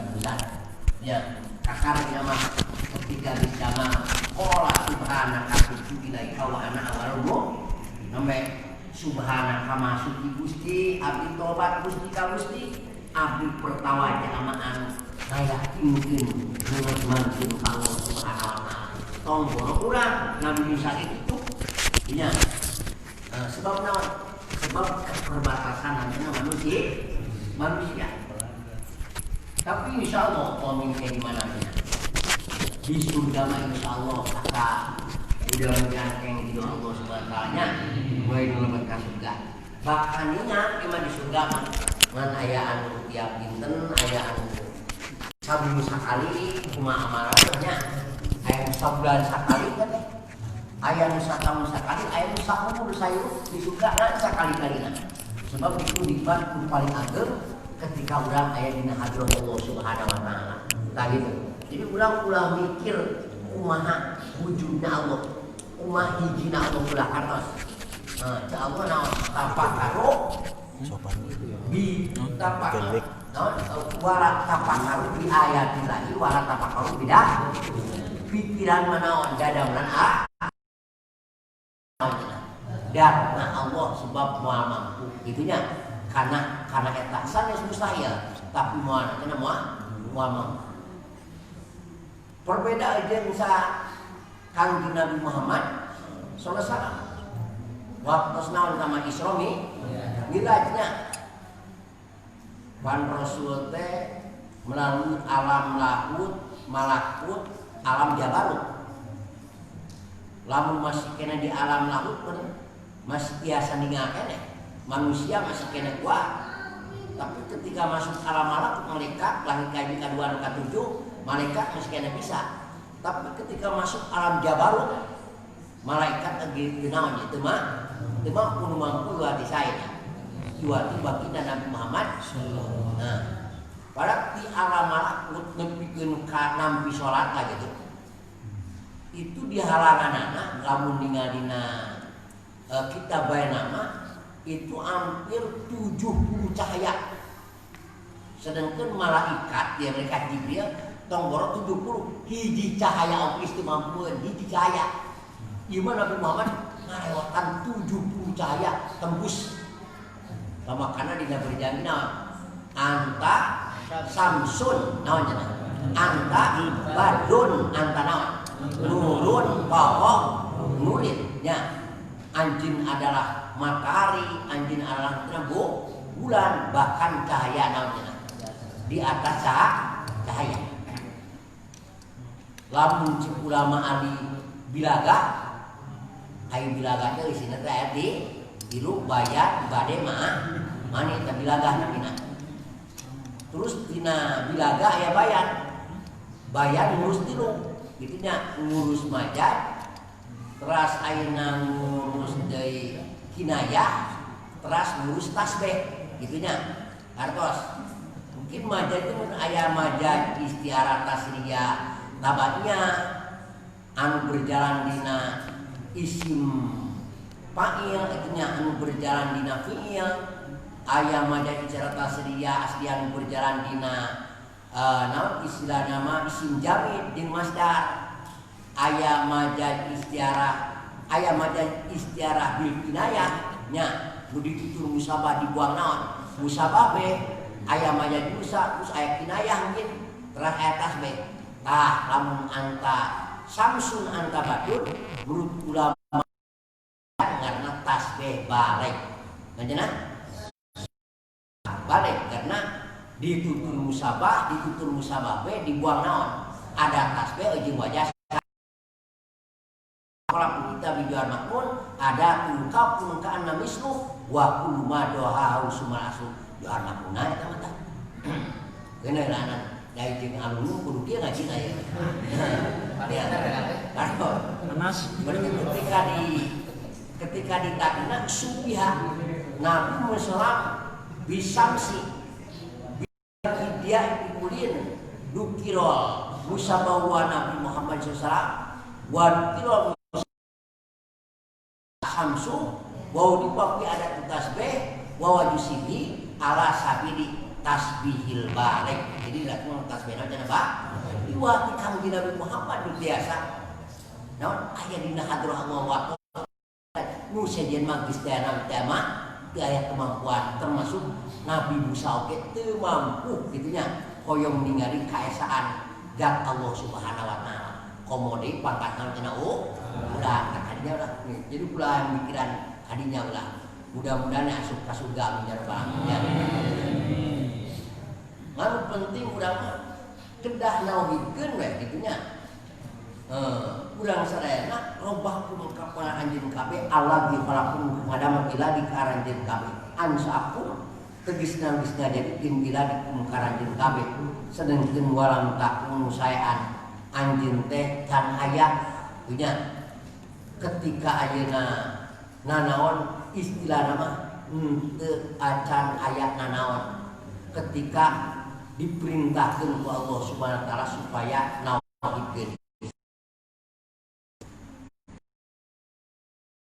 bulan ya kakarnya mah ketika disama qala subhanaka tubtu ilaika wa ana awwalul mu'minin subhanaka masuki Gusti abdi tobat Gusti ka Gusti abdi pertawa jaamaan ngayakinkeun nuhun ka Allah subhanahu wa taala tong bono urang Nabi Musa itu nya sebab naon sebab keterbatasan antara manusia. Tapi insya Allah kominnya di mana-mana. Di surga mah insya Allah kata udah menjangkeng di Allah SWT mulai dulu ke surga. Bahkan ingat emang di surga mah ngan aya anu tiap dinten aya anu sabu sakali kumaha amarahnya aya sabulan sakali kan aya nu satamu sakali aya nu saumur sayur di surga na sakali-kalina. Sebab itu nikmat paling ageng ketika urang aya dina hadrat Allah Subhanahu wa taala. Tah gitu. Jadi ulang mikir kumaha wujudna Allah, kumaha hijina Allah ulah atas. Nah, ca Allah naon tapakaro bi tapakaro. Naon wala tapakaro bi ayatillahi wala tapakaro bidah. Pikiran manaon dadangna dan Allah sebab moal mampu gitunya karena eta sanes mustahil tapi moal kana moal mampu perbedaan jeung sa Kangjeng Nabi Muhammad sallallahu alaihi wasallam waktu naon sama Isromi milajna pan Rasul teh melalui alam lahut malakut alam jabarut lamun masih kena di alam lahut masih biasa ninggalkan manusia masih kena kuat tapi ketika masuk alam malakut malaikat lahir kaji kedua ketujuh malaikat masih kena bisa tapi ketika masuk alam jabarut malaikat lagi kenaon itu mah pun mampu di saya jual baginda Nabi Muhammad. Nah pada di alam malakut nepikeun ka nampi salat lah gitu itu di halangan anak lamun ningalina kita bae nama itu hampir 70 cahaya sedangkan malaikat dia mereka Jibril tonggoro 70 hiji cahaya opis itu mampuan hiji cahaya ieu Nabi Muhammad ngarewatan 70 cahaya tembus makana dina berjanji naon anta samsun naon cenah anta badun anta naon nurun pokok nurin ya anjing adalah matahari anjing adalah bulan bahkan cahaya namanya di atas cahaya lamun cik ulama ali bilaga ai bilaga teh isina teh di tilu bayar bade mah mani teh bilaga namina terus dina bilaga aya bayar ngurus tilu gitunya ngurus majad teras ayeuna ngurus deui kinayah teras ngurus tasbih gitunya artos mungkin majad itu aya majad istiarah tasriyah tabatnya anu berjalan dina isim fa'il itunya anu berjalan dina fi'il aya majad istiarah tasriyah asli anu berjalan dina naon istilah nama isim jamid jeung masdar aya majaz istiarah bil kinayah nya nu ditutur musabah dibuang naon musabah be aya majaz musa terus aya kinayah mungkin terus aya tasbih tah lamun anta samsun anta badun menurut ulama karena tasbih balik ngajena balik karena ditutur musabah be dibuang naon ada tasbih jeung wajah kalau kita bijuan makmun ada ungkap ungkaan namislu wa kullu ma doha usumal asu jual makmuna eta mah kena lanan dai jeung alun kudu kieu ngajina ya panas berarti ketika ditakna subiha Nabi Muhammad bisamsi dia dikulin dukirol musabawa Nabi Muhammad SAW wa dukirol samsu wa dipakai ada tasbih wa wajusidi ala sabili tasbihil balik. Jadi lakukan tasbih aja apa? Iwati kang Nabi Muhammad biasa. Naon aya dina hadrah Allah wa nu sejen magis dana tema aya kemampuan termasuk Nabi Musa oge teu mampu gitunya hoyong ningali kaesaan zat Allah Subhanahu wa taala. Komode pangkatna cenah ulah kadinya ulah. Jadi ulah mikiran kadinya ulah. Mudah-mudahan asup ka surga amin ya rabbal alamin. Anu penting urang mah kedah nauhikeun we gitunya. Urang sadayana robah kudu kapal anjeun kabeh Allah di falakun ngadama gila di karanjeun kabeh. Ansapun tegisna geus ngajadikeun gila di karanjeun kabeh. Sedengkeun walam takun saean anjeun teh can aya nya ketika ayeuna nanaon istilahna mah teu acan aya nanaon ketika diperintahkeun ku Allah Subhanahu wa taala supaya nauhikeun.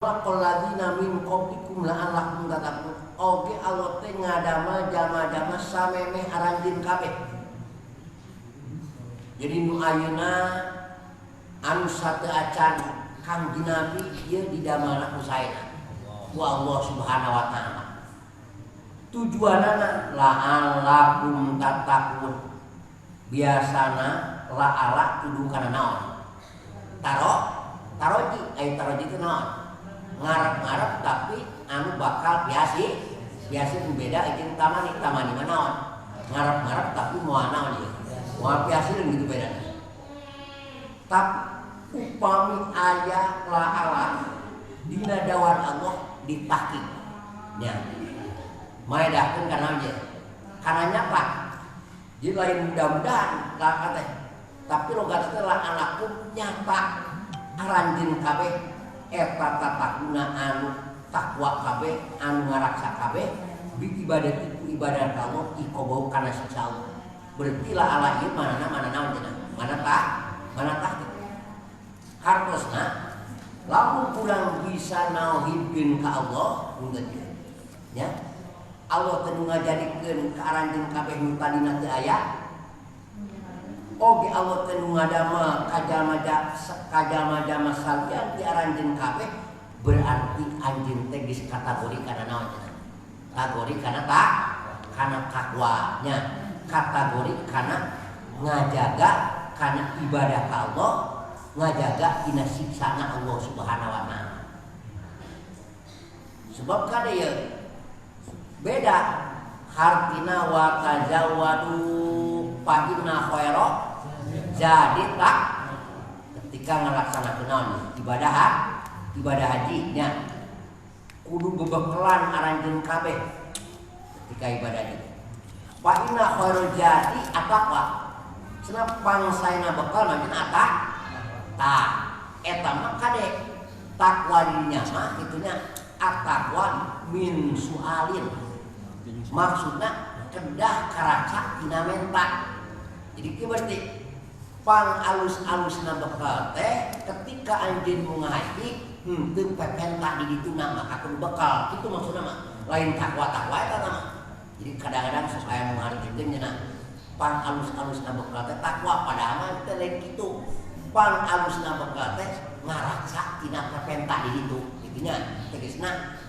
Waqalladzina min qablikum la'allakum tattaqun. Oge Allah teh ngadama jama-jama samemeh aranjeun kabeh. Jadi nu ayeuna anu sateu acan Kangjeng Nabi ieu didamana ku saena ku Allah Subhanahu wa taala. Tujuanana la'allakum tattaqun. Biasana la'ala kudu kana naon? Taroji teh naon? Ngarep-ngarep tapi anu bakal biasa beda jeung tamani mah naon? Ngarep-ngarep tapi moal naon ieu? Moal biasa gitu beda. Tapi upami aya la'ala dina dawan Allah ditahqiq. Nya. Maedakeun kana ieu. Kana nyapa? Jadi lain mudah-mudahan laka teh. Tapi logat teh la'alakum nyapa aranjeun kabeh eta tatakuna anu takwa kabeh anu ngaraksa kabeh bi ibadati ku ibadah Allah iqobau kana siksa Allah. Berarti la ala ieu manana naon cenah? Mana tah hartosna lamun urang bisa nauhidkeun ka Allah munten nya Allah teu ngajadikeun ka aranjeun kabeh nu tadina teu aya oge Allah teh ngadama kajama-jama salbian di aranjeun kabeh berarti anjeun teh geus kategori kana naon cenah? Kategori kana takwa nya, kategori kana ngajaga kana ibadah ka Allah, ngajaga tina siksana Allah Subhanahu wa taala. Sebab kada ya beda hartina wa tazawwadu fa inna khaira jadi tak ketika ngalaksanakeun ibadah haji nya kudu bebekelan aranjeun kabeh ketika ibadah haji. Fa inna khaira jadi ataqwa. Cenah pangsaena bekal namanya tah eta mah kade takwa dirinya mah itunya at-taqwa min sualin. Maksudna kedah karaca tina menta. Jadi kieu berarti pang alus-alusna bekal teh ketika anjeun mau ngaji teu pepenta di dituna maka kudu bekal. Itu maksudna mah lain takwa eta mah. Jadi kadang-kadang supaya mau ngaji teh nya pang alus-alusna bekal teh takwa padahal mah teh lain kitu. Pang alusna bekal teh ngaraksa tina pepenta di ditu. Intinya tegasna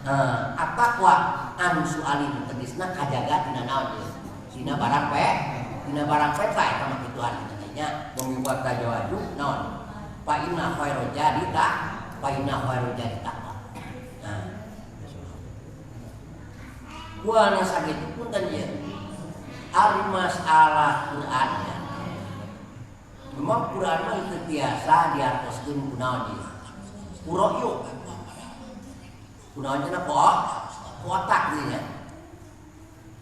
at-taqwa an sualin tegasna kajaga tina naon ieu. Dina barang peta eta mah kituan nya mung buat tajawadu naon. Fa inna khairu jadi taqwa. Nah. Buana sakitu punten ieu. Ari masalah Quran ya. Memang Quran mah itu biasa diartoskeun ku naon ieu. Qura'yu. Kunaon cenah kotak dinya.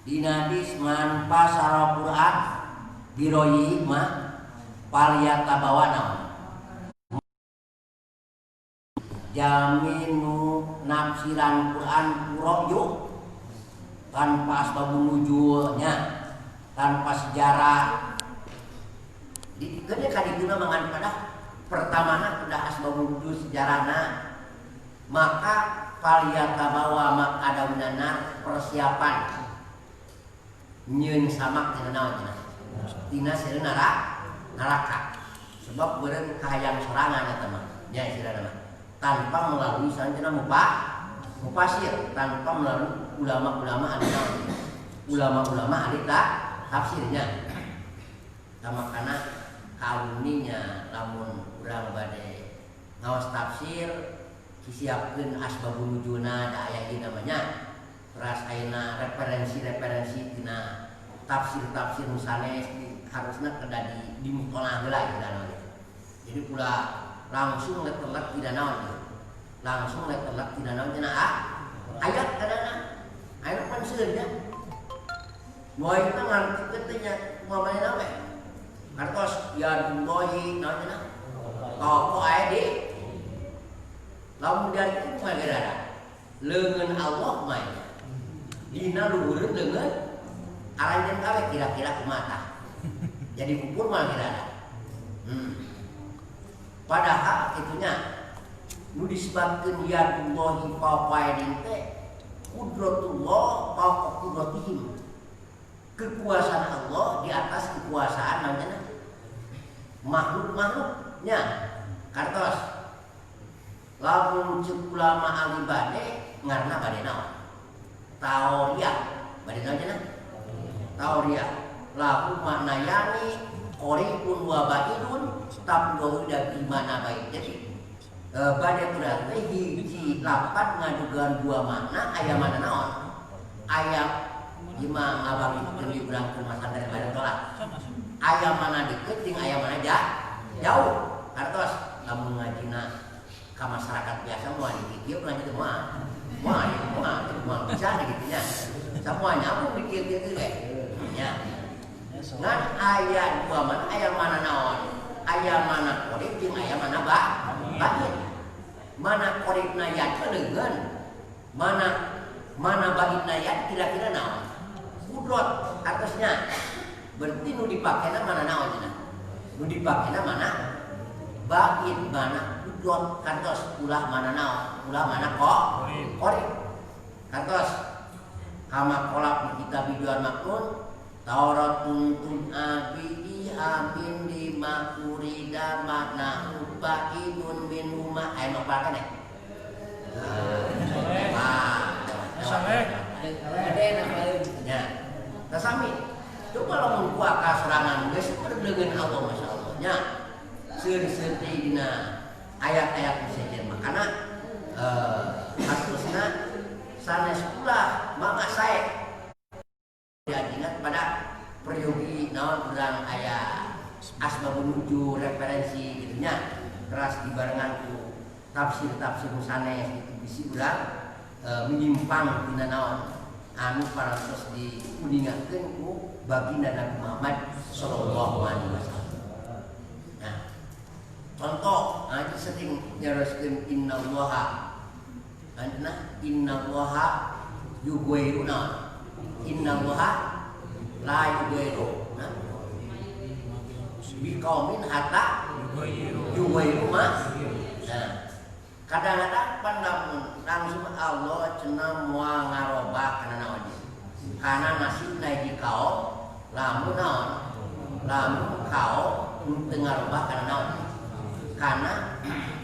Dina disman pasal Quran biroyi mah paliyata bawana. Jaminu nafsiran Quran qura'yu tanpa asbabun nuzulnya, tanpa sejarah. Dikeun kadituna mangan pada pertamana udah asbabun nuzul sejarahna. Maka paliyata bawa mak ada unana persiapan nyeun samak tina naon tina seueur neraka sebab beureun kahayang sorangan eta mah nya istilahna mah tanpa melalui sanjana mufasir tanpa melalui ulama-ulama anu naon ulama-ulama ahli tafsirnya sama kana kauninya lamun urang bade ngaos tafsir disiapkeun asbabun nuzulna da aya ieu namanya teras ayeuna referensi-referensi tina tafsir-tafsir nu sanes harusna kada di mutolah heula ieu. Jadi pula langsung letelak tidak naon langsung letelak tidak naon tina ayat kadana ayat pan seueurnya moal kita ngarti ketenya moal naon we kartos ya dumohi naon tina kok aya di lamun dari itu magara leungeun Allah mah dina luhureun leungeun aranjeun kawe kira-kira kumaha jadi kupur mah kira-kira padahal itunya nu disebutkeun yadullahi fawqaidin teh qudratullah fawqa qudratihim kekuasaan Allah di atas kekuasaan namanya makhluk-makhluknya kartos lamun ceuk ulama ahli bade ngarana bade naon taoriyah bade naon cenah taoriyah lahu maknayani qoribun wa ba'idun tapi udah gimana baik jadi bade berarti hiji lapat ngadugan dua makna aya mana naon aya lima abang itu urang ke masa dari bade tolak aya mana deket jeung aya mana jauh kartos lamun ngajina ka masyarakat biasa moal dikieu lanjut moal bisa gitu nya semuanya pun dikir-kir ge nya ngan aya dua mana aya mana naon aya mana qorib jeung aya mana ba'id mana qoribna yat leungeun mana ba'idna yat kira-kira naon kudrat artosnya berarti nu dipakena mana naon cenah nu dipakena mana ba'id mana kudrat kantos ulah mana naon ulah mana qorib kantos kama kolak di kitab biduan maknun Tauratun abidi amin lima kurida makna ubaidun min umma ayo mapalkan ya ya tasami coba lamun kuaka serangan geus berdeungeun Allah masyaallah nya seueur-seueur dina ayat-ayat sejen makana harusna sanes pula maka sae diingat pada peryogi naon urang aya asbabun nuzul referensi gitunya teras dibarengan ku tafsir-tafsir sanes itu bisi urang menyimpang dina naon anu parantos diuningatkeun ku baginda Nabi Muhammad sallallahu alaihi wasallam. Nah, contoh aja sering nyaroskeun innallaha yughayyiru innallaha la yughayyiru biqaumin hatta yughayyiru ma. Nah, kadang-kadang pandamun langsung Allah cenah moal ngarobah kana naon kana nasibna hiji kaum lamun naon lamun kaum teu ngarobah kana naon kana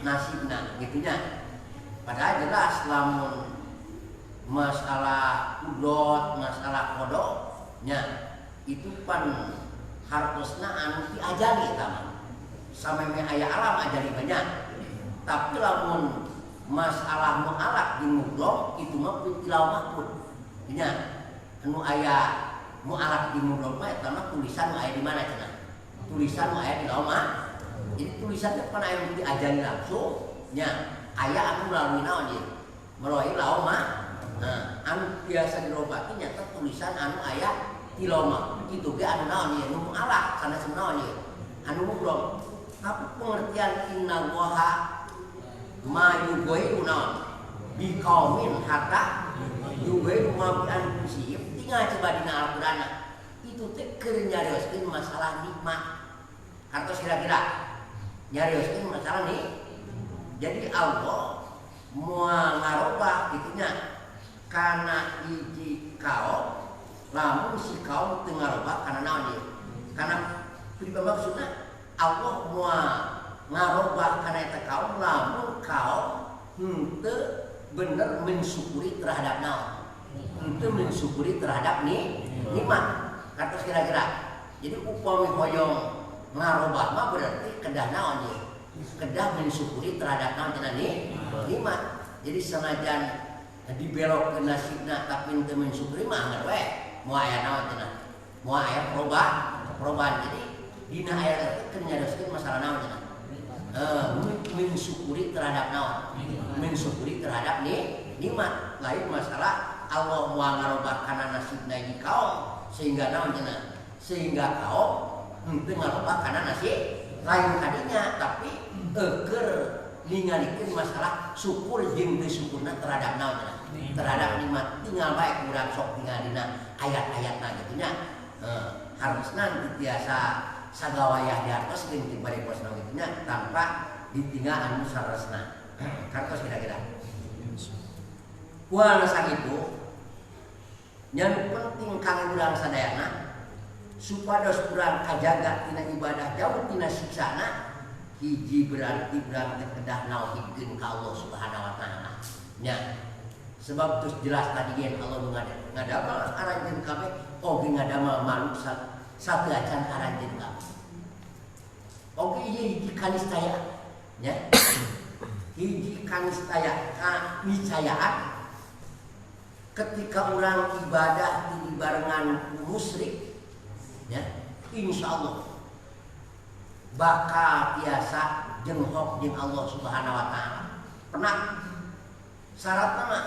nasibna gitunya. Padahal jelas lamun masalah kudot, masalah kodoknya itu pan hartosna anu diajali tama. Sameme aya alam ajali banyak. Tapi lamun masalah mu'alaq di mudhaf itu mah tilaw mahfud. Nya anu aya mu'alaq di mudhaf mah eta mah tulisan aya di mana cenah? Tulisan aya di lauma. Jadi tulisannya pan aya diajali langsung nya aya anu melalui naon ieu? Melalui lauma. Nah, anu biasa dirobati nyata tulisan anu aya di lauma. Kitu ge anu naon ieu? Nu mu'alaq kana naon ieu? Anu mudhaf. Tapi pengertian innallaha ma yughayyiru naon biqaumin hatta yughayyiru ma bi anfusihim tinggal coba dina Al-Qur'an itu teh keur nyarioskeun masalah nikmat hartos kira-kira nyarioskeun masalah nih jadi Allah moal ngarobah gitunya kana hiji kaum lamun si kaum teu ngarobah kana naon ieu kana pribadi maksudna Allah moal ngarobah kana eta kaum lamun kaum henteu bener mensyukuri terhadap naon henteu mensyukuri terhadap nikmat katos kira-kira. Jadi upami hoyong ngarobah mah berarti kedah naon ieu kedah mensyukuri terhadap naon cenah nikmat. Jadi senajan dibelok ke nasibna tapi teu mensyukuri mah anggar we moal aya naon cenah moal aya perubahan. Jadi dina aya teh nyadoskeun masalah naon cenah mensyukuri terhadap naon mensyukuri terhadap nikmat. Lain masalah Allah moal ngarobah kana nasibna ieu kaum sehingga naon cenah sehingga kaum henteu ngarobah kana nasib lain kadinya tapi keur ningalikeun masalah syukur jeung teu syukurna terhadap naon cenah terhadap nikmat. Tinggal bae urang sok tinggal dina ayat-ayatna gitu nya. Harusna biasa sagawayah diartos jeung ti bari posna gitu nya tanpa ditinggal anu saresna. Kartos kira-kira. Kumaha sakitu yang penting kangge urang sadayana supados urang kajaga tina ibadah jauh tina siksana hiji berarti urang teh kedah naohikeun ka Allah Subhanahu wa taala nya. Sebab terus jelas tadi yen Allah ngadamel aranjeun kabeh oge ngadamel manuk satu acan aranjeun kabeh. Oge hiji kanistaya nya. Hiji kanistaya kanicayaan ketika orang ibadah di barengan musyrik ya insyaallah bakal biasa jenghok jeung Allah Subhanahu wa taala. Pernah syaratna mah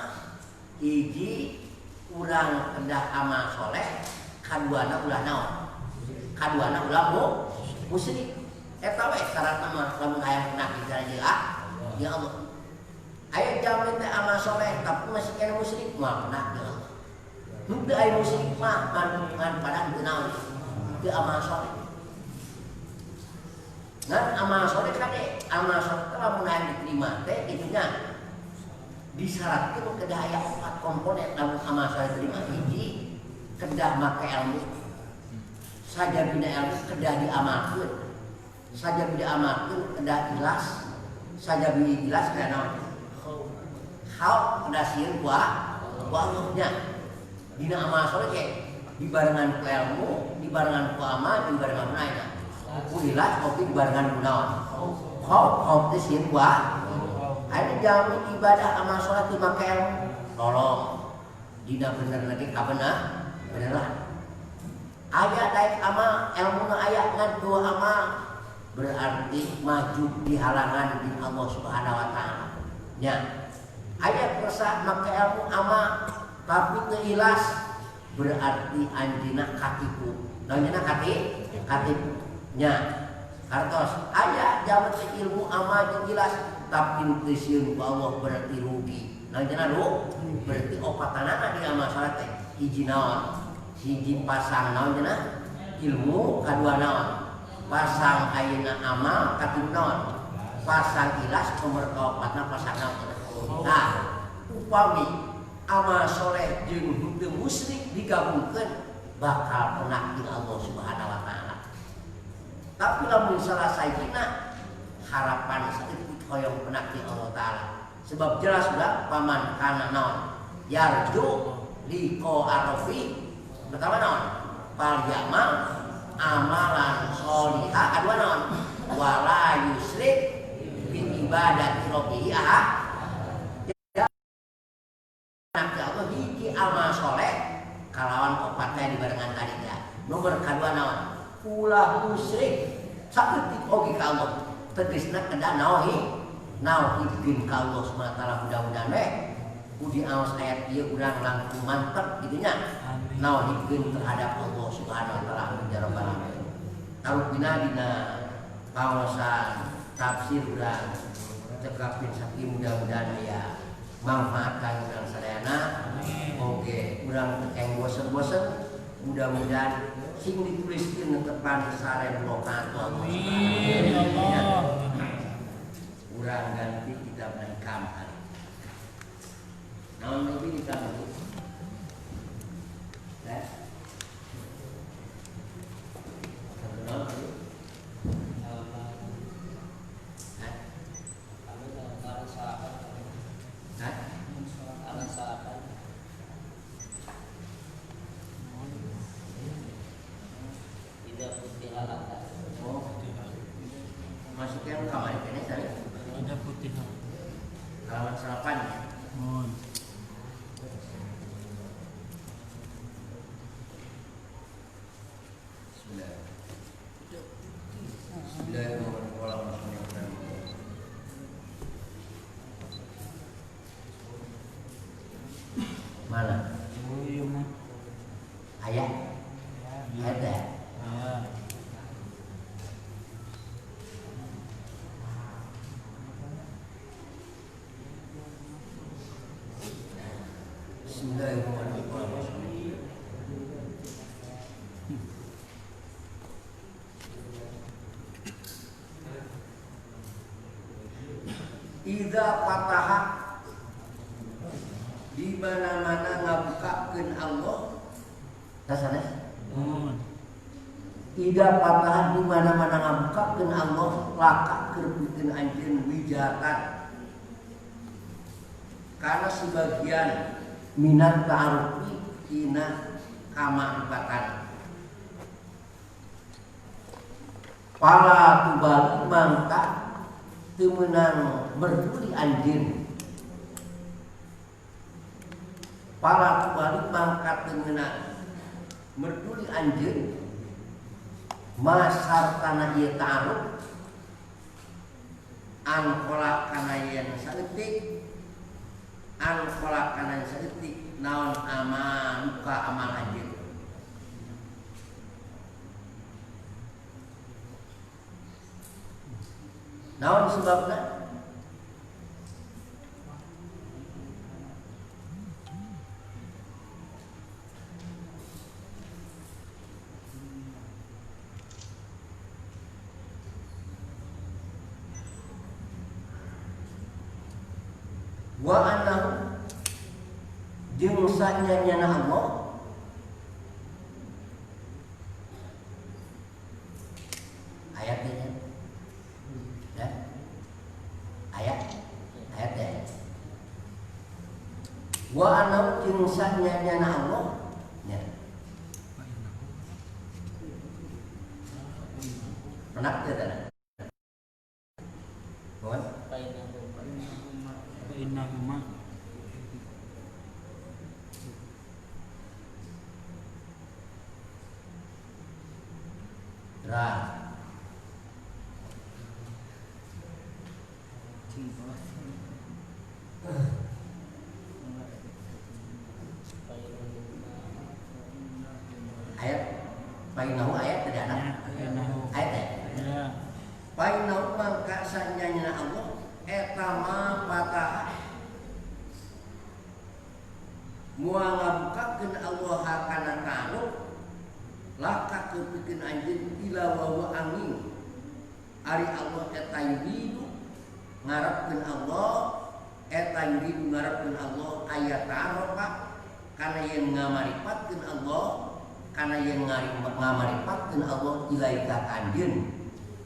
hiji urang kedah amal soleh, kaduana ulah naon? Kaduana ulah musyrik. Eta we syaratna mah lamun aya kena dijaja ya Allah. Aya jamin teh amal soleh tapi masih kena musyrik mah kena ya Allah. Henteu aya musyrik mah ngan padahal teu naon? Teu amal soleh. Ngan amal soleh kade, amal soleh teh lamun aya diterima teh kitu nya disyaratkeun kedah aya 4 komponen lamun amal soleh terima. Hiji kedah make ilmu. Sajabina ilmu kedah diamalkeun. Sajabina amalkeun kedah ikhlas. Sajabina ikhlas kedah naon? Hal kedah sieun ku Allahnya. Dina amal soleh ge dibarengan ku ilmu, dibarengan ku amal, dibarengan naina. Ku ikhlas oke dibarengan ku naon? Hal teh sieun ku aya jamin ibadah amal salat teu make ilmu tolong dina bener lagi ka beneran aya daek amal ilmuna aya ngan dua amal berarti maju di halangan di Allah Subhanahu wa taala nya. Aya persa make ilmu amal tapi teu ikhlas berarti anjeunna katipu. Anjeunna katipu nya. Kartos aya jaman ilmu amal jeung ikhlas tapi teu sieun ku Allah berarti rugi. Nanjeunna berarti opatanana di amal salat teh hiji naon? Hiji pasang naon cenah? Ilmu, kadua naon? Pasang ayeuna amal, katilu naon? Pasang ikhlas, nomor kaopatna pasang naon cenah? Nah, upami amal soleh jeung henteu musyrik digabungkeun bakal penak di Allah Subhanahu wa taala. Tapi lamun salah sajina harapan saeutik hoyong penak di Allah taala. Sebab jelas sudah paman kana naon yarju liqo arafi pertama naon fal yamal amalan sholihah kadua naon wala yusrik bi ibadati rabbih ahad. Nak Allah hiji amal soleh kalawan opatnya dibarengan tadi ya. Nomor kadua naon ulah musyrik saeutik oge ka Allah. Tegasna kedah naohikeun ka Allah Subhanahu wa taala mudah-mudahan we di aos ayat ieu urang langkung mantep kitu nya. Naohikeun terhadap Allah Subhanahu wa taala ya rabbal alamin. Tarupina dina kawasan tafsir urang cekapin saking mudah-mudahan aya manfaat kang urang sadayana. Oke, urang teu bosen-bosen mudah-mudahan sing dituliskeun netepan sare rokaat Allah. Urang ganti kitab naikam hari. Naon lebih dikam itu? Masukkan kamar ini saya. Ada putih. Halaman 8 ya. Mana? Ayat? Ada. Bismillahirrahmanirrahim. Idza fataha di mana-mana ngabukakeun Allah. Tasanes? Idza fataha di mana-mana ngabukakeun Allah laka keur pikeun anjeun wijatan. Karena sebagian minat ta'arufi ina kamarifatan. Para tubali mangka teu meunang berduli anjeun. Para tubali mangka teu meunang berduli anjeun masartana ieu ta'aruf an qala kana yen saeutik an qala kana saeutik naon amaluka amal anjeun. Naon sebabna? Wa annahu jeung sanyana Allah ayatnya ya ayat ya wa annahu jeung sanyana Allah ya pernah tidak Bukan? Innahuma ayat painahu ayat tidak ada ayat ya painahu mangka sanyana Allah etama patah mual ngabukakeun Allah kana ta'aruf laka kepikeun anjeun ila wa angin ari Allah eta yuridu ngarepkeun Allah eta yuridu ngarepkeun Allah ayat ta'arufa kana yen ngamaripatkeun Allah kana yen ngamaripatkeun Allah ilaika anjeun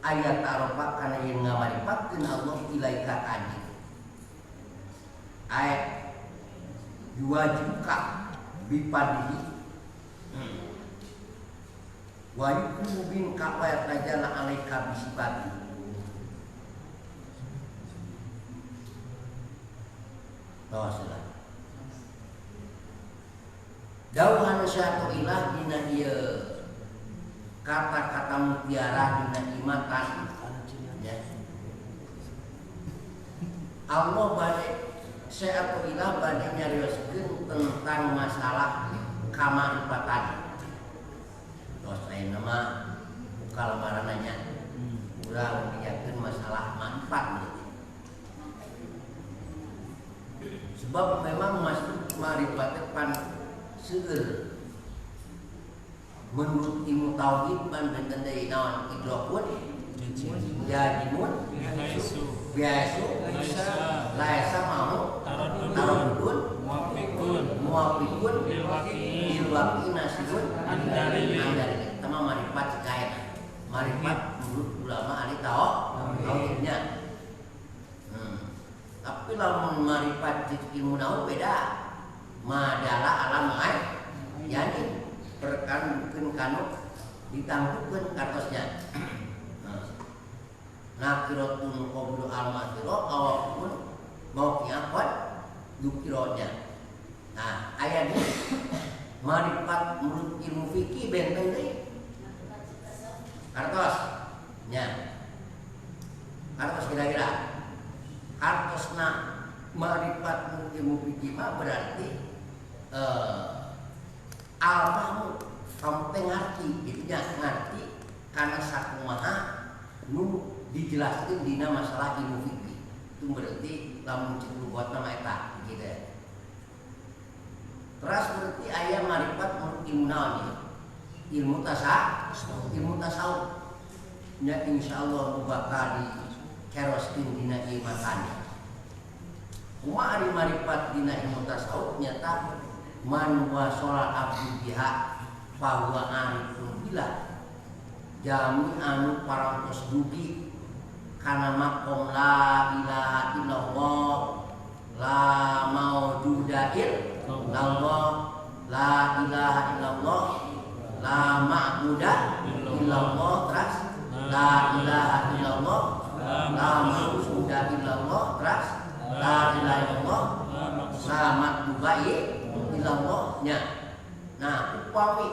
ayat ta'arufa kana yen ngamaripatkeun Allah ilaika anjeun ayat yuwajuka bipadihi wa yukubin kapa tajala alaika bisibati tawassalah dauhan syatu ilah dina ieu kata-kata mutiara dina imatan ya Allah bade syatu ilah bade nyarioskeun tentang masalah kamaripatan. Terus lain nama buka lamarananya ulah mengingatkan masalah manfaat sebab memang masuk marifat pan seueur menurut ilmu tauhid pan tendai naon idrakun jajimun biasu laisa mau taradudun muwafiqun bil waqi nasibun andari tama marifat kaya marifat menurut ulama ahli tauhidnya. Tapi lamun marifat ilmu nahu beda. Madala alam ghaib yani perkan mungkin kanu ditangguhkeun kartosnya. Nakiratun qablu al-makhirah awapun mau kiapat dukironya. Nah ayat ini marifat menurut ilmu fikih benteng deui kartos nya kartos kira-kira kartosna marifat menurut ilmu fikih mah berarti alfamu kamu ngerti gitu nya ngerti karena sakumaha nu dijelaskan dina masalah ilmu fikih itu berarti lamun cek buat nama eta gitu ya. Terus berarti aya marifat menurut ilmu naon ilmu tasawuf nya insyaallah bakal di keroskin dina iman. Kumaha ari marifat dina ilmu tasawuf nyata man wasala abdi biha fa huwa arifun billah jami anu parantos dugi kana makom la ilaha illallah la maujuda illallah la ilaha illallah la ma'buda illallah terus la ilaha illallah la maujuda illallah terus la ilaha illallah la ma'buda illallah nya. Nah upami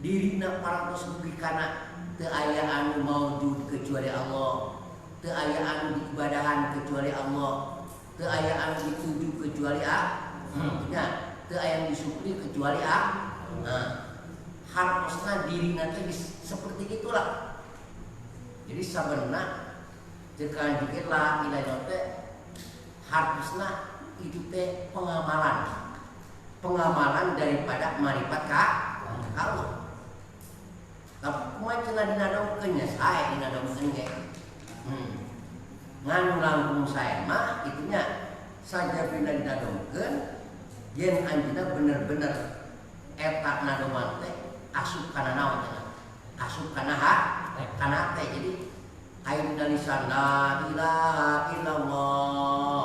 dirina parantos dugi kana teu aya anu maujud kecuali Allah, teu aya anu diibadahan kecuali Allah, teu aya anu dituju kecuali nya, teu aya anu disyukuri kecuali Nah, hartosna dirina teh seperti itulah. Jadi sabenerna teu kanjikeun la ilaha illallah teh hartosna itu teh pengamalan daripada marifat ka Allah. Tapi kumaha cenah dinadongkeun nya sae dinadongkeun ge. Nganu langkung sae mah itunya saja bila dinadongkeun yen anjeunna bener-bener eta nadoman teh asup kana naon cenah. Asup kana kana teh jadi ayeuna lisan la ilaha illallah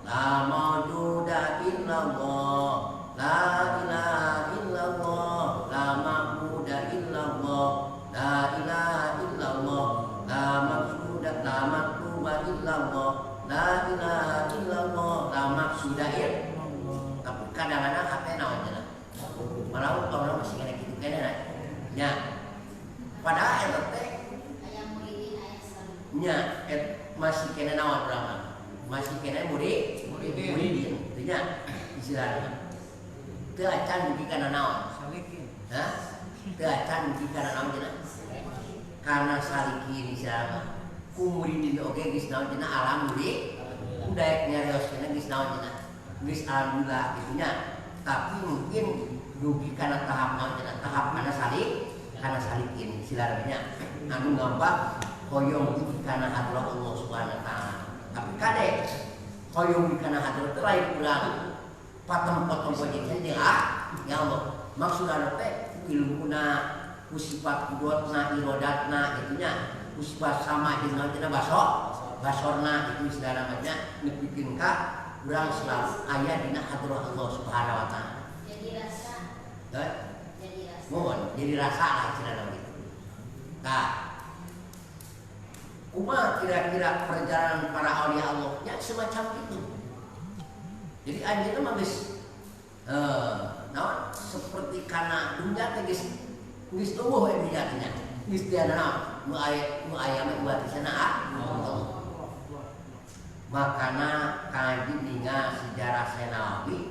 la maujuda illallah la ilaha illallah la ma'budu illallah la ilaha illallah la maqsuda la maqtuba illallah la ilaha illallah la maqsuda illallah. Tapi kadang-kadang hate naon cenah malah orang masih kena kitu keneh nya padahal eta teh aya muridin aya salih nya masih kena naon urang masih kena muridin teh nya istilahna teu acan dugi kana naon salikin teu acan dugi kana naon cenah kana salikin istilahna ku muridin oge geus naon cenah alhamdulillah daek nyarios cenah geus naon cenah geus alhamdulillah kitu nya. Tapi mungkin dugi kana tahap naon cenah tahap kana salikin istilahna anu ngambak hoyong dugi kana hadrah Allah Subhanahu wa taala. Tapi kade hoyong dugi kana hadrah teh lain urang patem-patem pojitnya ya Allah maksudna teh ilmuna usifat kudotna irodatna itunya usifat sama jeung naon cenah basorna itu istilahna mah nepikeun ka urang selalu aya dina hadrah Allah Subhanahu wa taala. Jadi rasa. Jadi rasa lah istilahna gitu. Nah, kumaha kira-kira perjalanan para aulia Allah nya semacam itu. Jadi anjeunna mah geus naon seperti kana dunya teh geus tubuh we dunya teh nya. Geus teu naon nu aya mah buat sana Allah. Makana kaji ninga sejarah Senawi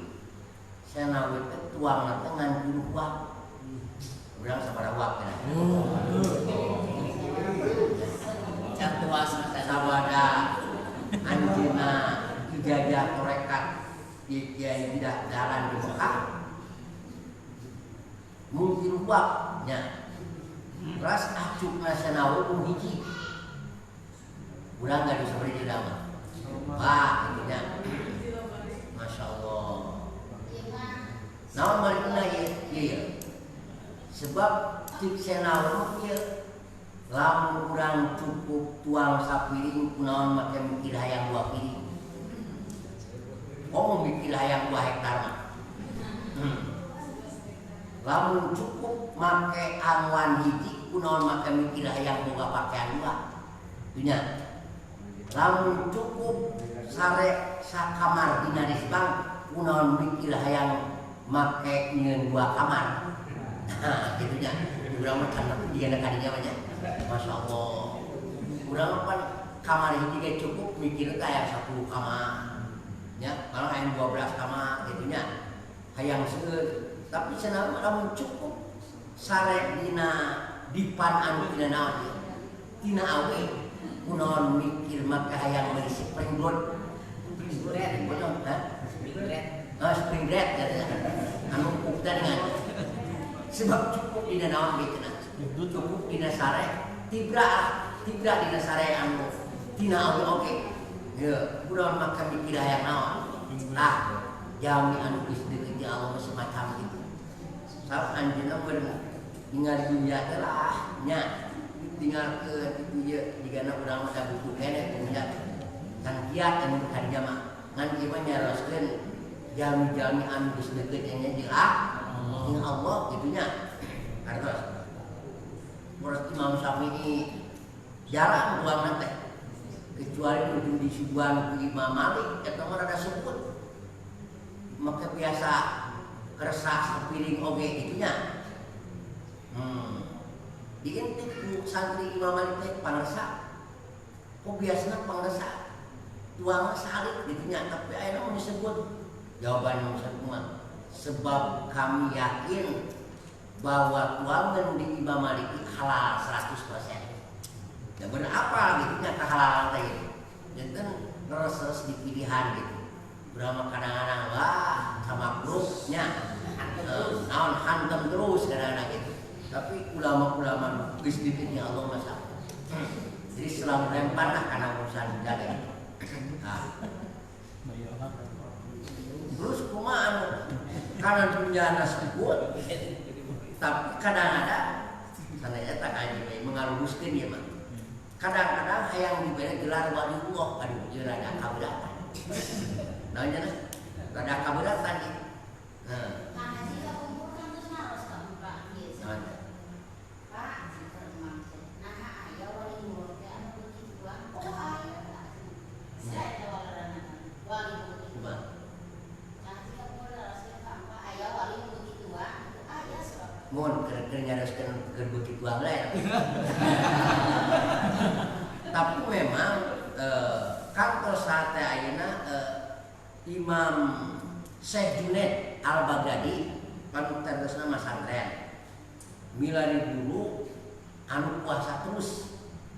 teh tuangna teh ngan 10 wak. Urang sabaraha wak kana. Can tuas sabada anjeunna dijajah torekat kiai tidak jalan di Mekah mungkin waknya ras acukna Senawi pun hiji urang gak bisa beri jeda wah itunya Masya Allah naon balik kena iya sebab tik Senawi lamun urang cukup tuang sapiring kunaon make mikir hayang 2 piring. Oh mikir hayang 2 hektar mah. Lamun cukup make angwan hiji kunaon make mikir hayang boga pakaian 2. Dunya. Lamun cukup sare sakamar dina risbang kunaon mikir hayang make nyieun 2 kamar. Nah, gitunya. Urang mah kana diana kadinya mah nya. Masya Allah. Urang pan kamar hiji ge cukup mikir teh aya 10 kamar. Ya, kalau aya 12 kamar gitunya. Hayang seueur. Tapi cenah lamun cukup sare dina dipan anu tina naon ieu. Tina awe kunaon mikir make hayang meuli spring road. Spring road, spring red anu ukda dengan sebab cukup dina naon gitu na cukup dina sare tibra dina sare anu tina awe oge ya kunaon maka mikir hayang naon lah jami anu geus deukeut Allah semacam gitu sab anjeunna bener ningali dunya teh lah nya tinggal ke ditu ieu digana urang mah da butuh keneh punya kan kiat anu kadinya mah ngan ieu mah nyaroskeun jami-jami anu geus deukeut nya jeung dengan Allah gitunya. Karena menurut Imam Syafi'i jarang buang nanti kecuali ujung disuguhan ke Imam Malik eta mah rada sebut maka biasa kerasa sapiring oge gitunya. Diintik ku santri Imam Malik teh pangresa. Kok biasanya pangresa tuang salib gitunya tapi ayeuna mun disebut jawaban Ustaz sebab kami yakin bahwa tuangan di Imam Malik halal 100%. Ya bener apa gitu nya kahalalan teh gitu. Janten terus di pilihan gitu. Berapa kadang-kadang wah sama grupnya naon hantem terus kadang-kadang gitu. Tapi ulama-ulama geus dipilih Allah masa. Jadi selalu lempar lah karena urusan jaga. Nah. Terus kumaha karena dunia sebut tapi kadang-kadang sana eta kaji mengaluruskeun ieu mah kadang-kadang hayang dibere gelar waliullah aduh ieu rada kaberatan naon nya rada kaberatan ieu nah jika kumpulkan terus naros kamu Pak ieu Pak jika nah aya waliullah teh anu begitu Bang oh aya saya tawaran waliullah mun keur nyaroskeun keur beuki tuang lain. Tapi memang kantor sate ayeuna Imam Syekh Junaid Al-Baghdadi anu terusna masantren. Milari guru anu puasa terus.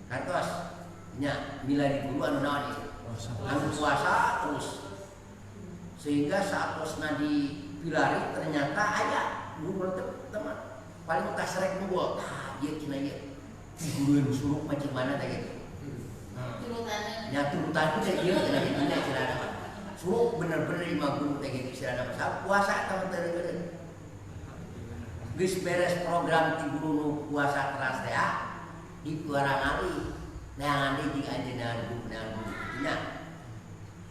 Kantos nya milari guru anu naon ieu? Anu puasa terus. Sehingga saatosna dipilari ternyata aya guru teman paling kasrek nunggu dia cina ieu guruan suruh macam mana teh gitu nya turutan teh ieu cenah nya cenah suruh bener-bener 5 guru teh gitu cenah puasa teh teu geus beres program ti guru nu puasa teras teh di kurang ali neangan di jeung anjeunna guru nya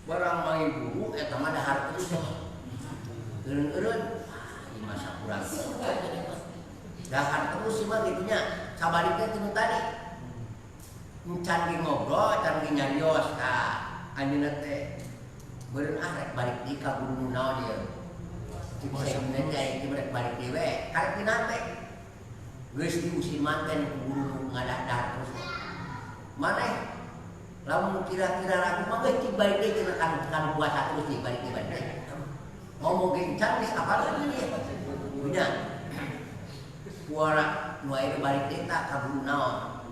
barang mai guru eta mah dahar terus eureun masa kurang dahar terus sih mah gitunya sabaliknya tinu tadi encan ge ngobrol encan ge nyarios ka anjeunna teh beureun rek balik di ka guru naon ieu cik teh rek balik di we karek dina teh geus diusir manten ku guru ngadah terus maneh lamun kira-kira ragu mah geus balik deui cenah kan puasa terus balik deui ngomong ge encan geus apal lagi ieu punya kuara nu aya balik deui ta ka guru naon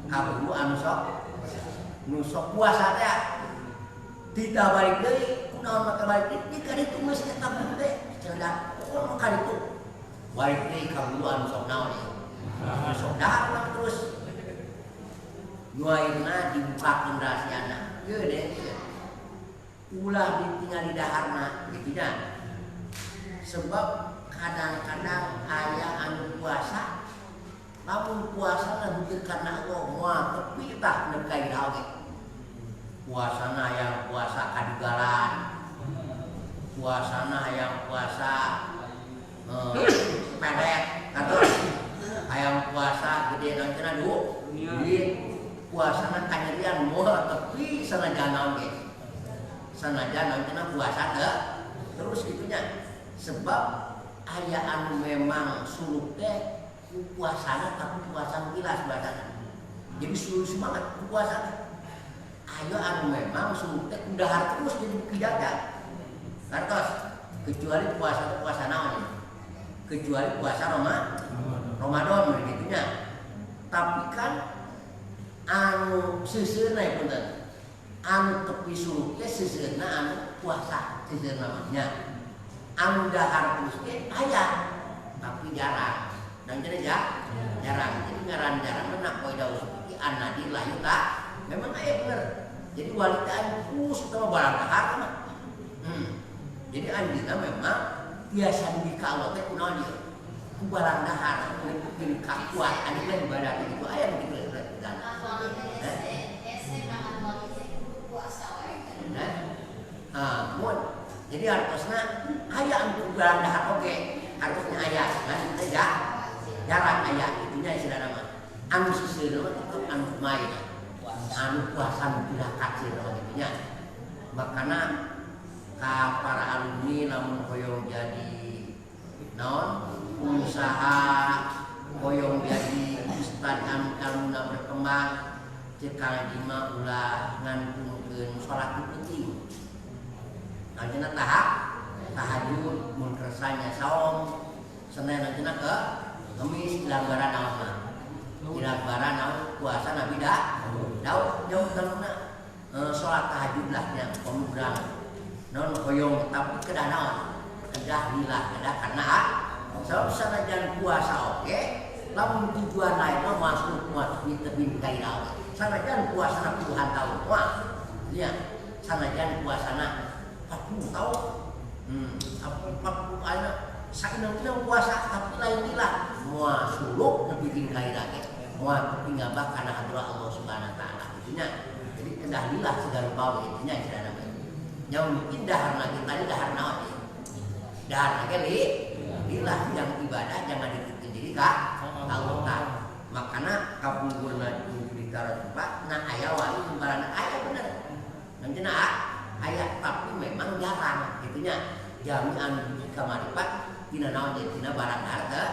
ka guru anu sok puasa teh tidak balik deui kunaon maka balik deui di ka ditu geus eta guru teh cenah ka ditu balik deui ka guru anu sok naon ieu sok dahar terus nu ayeuna dibukakeun rahasiana ieu deh ulah ditinggali daharna gitu nya sebab kadang-kadang aya anu puasa lamun puasana hujur karena Allah moal tepi tah nekai dawe puasana yang puasa kadugalan puasana yang puasa pedet atau ayam puasa gede nanti nadu di puasana kanyerian moal tepi sanajan nawe sanajan nanti puasa terus itunya sebab aya anu memang suluknya puasana tapi puasa gilas badan jadi suruh semangat puasana ayo anu memang suluknya udah terus jadi kejaga kartos kecuali puasa naon kecuali puasa Ramadan begitunya tapi kan anu seuseurna punten anu tepi suluknya seuseurna anu puasa seuseurna namanya anu dahar terus ge aya tapi jarang dan jadi jarang jadi ngaran jarang menak poe daus iki anadi layu tak memang aya bener jadi walitaan khusus sama barang dahar mah jadi anjeunna memang biasa di kalau teh kunaon ieu ku barang dahar mungkin kakuat anu teh ibadah itu aya begitu dan jadi harusnya ayah untuk barang dahar oke harusnya ayah kan tidak jarang ayah itunya istilah nama anu seseureut tetep anu main anu puasa tidak kacil itunya makanya ka para alumni lamun hoyong jadi naon usaha hoyong jadi ustad anu berkembang cekal lima ulah ngantunkeun salat penting anjeunna tahajud mun kersanya saum Senin anjeunna ke Kamis dilanggaran naon dilanggaran naon puasa Nabi Daud jauh daluna salat tahajud lah nya pemudang non hoyong tapi kedah naon kedah lillah kedah karena sabab sanajan puasa oke lamun tujuan lain mah masuk di tebing kairau sanajan puasa puluhan tahun wah nya sanajan puasana 40 tahun 40 anak sakinang puasa tapi lain lillah moal suluk nepi kairah ge moal pingabak kana hadrah Allah Subhanahu wa taala itunya jadi kedah lillah segala bawa itunya cenah yang dahar kita ini dahar naon dahar lagi lillah yang ibadah jangan diketin diri ka Allah makana kabungkurna di karo tempat nah aya wali barang aya bener nang cenah aya tapi memang jarang gitunya jami'an kamaripat dina naon dina barang harga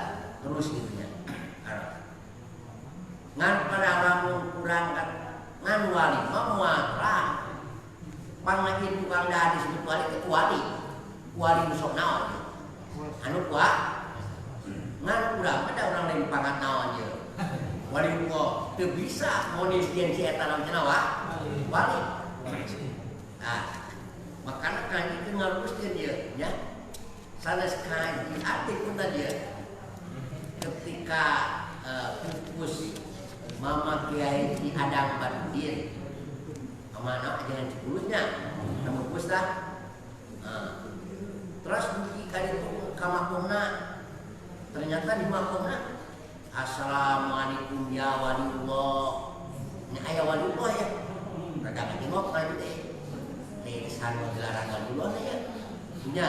terus gitunya ngan pada lamun kurang ngan wali moal terang pangajin tukang dah disebut wali kecuali wali sok naon anu kuat ngan urang ada orang lain pangkat naon ye wali kok teu bisa monis jeung si eta naon cenah wali nah makana kan itu ngaruskeun dia nya sanes kaji arti pun tadi ketika pupus mama kiai di Adang Badudin mana jangan cipulusnya namun pupus dah terus bukti kali itu kamakumna ternyata di makumna assalamualaikum ya waliullah ini ayah waliullah ya rada ngajengok lagi deh sana gelaran waliullah ya punya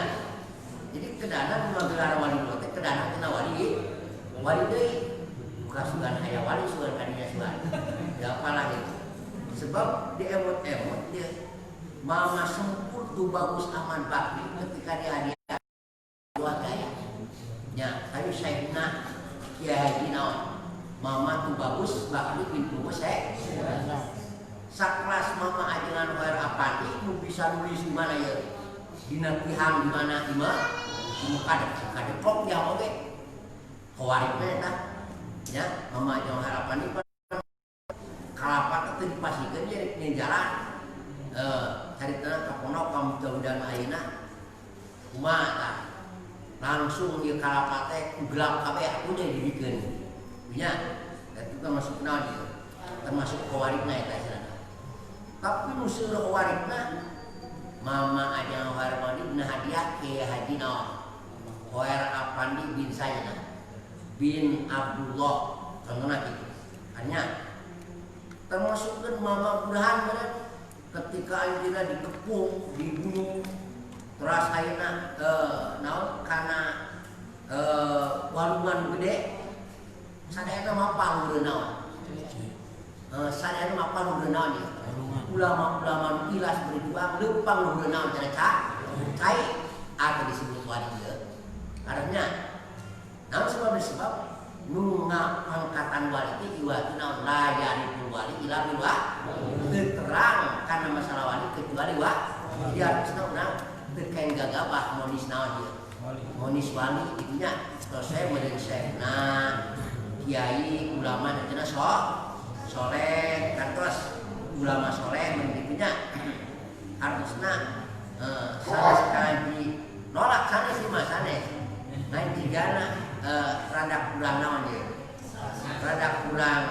jadi kedana gelaran waliullah teh kedana kena wali deui bukan sugan aya wali sugan kadinya sugan ya apalah itu sebab di emot-emot dia mama sempur tuh bagus aman bakti ketika dia hadiah dua gaya ya ayo Syekhna Kiai Haji naon mama tuh bagus bakti pintu saya saklas mama ajengan wae apani nu bisa nulis di mana ya dina tihang di mana imah di kadepok ya oge kawaripna eta ya mama ajengan harapan ini kalapat teh dipasikeun jadi di jalan caritana kaponok ka mudah-mudahan ayeuna kumaha langsung ieu kalapat teh gelap kabeh aku teh dibikeun nya eta termasuk naon ieu termasuk kawaripna eta cenah tapi nu seueur kawaripna mama aja warmani dina hadiah ke Haji naon Hoer Apandi bin Sayyidina bin Abdullah contohnya itu hanya termasuk kan mama burahan kan ketika anjina dikepung dibunuh terus ayeuna naon kana walungan gede sadayana mapal udah naon sadayana mapal udah naon ya ulama-ulama ilas berjuang lempang udah naon cara cai atau disebut wali ya karena naon sebab nunga angkatan wali itu iwati naon layaripul wali ila bilwa terang karena masalah wali kecuali wa dia harus naon terkait gagabah monis naon dia monis wali itunya kalau saya melihat nah kiai ulama dan soleh kan terus ulama soleh menjadinya harusnya salah sekali nolak sana sih mas sana naik tigana rada kurang naon dia rada kurang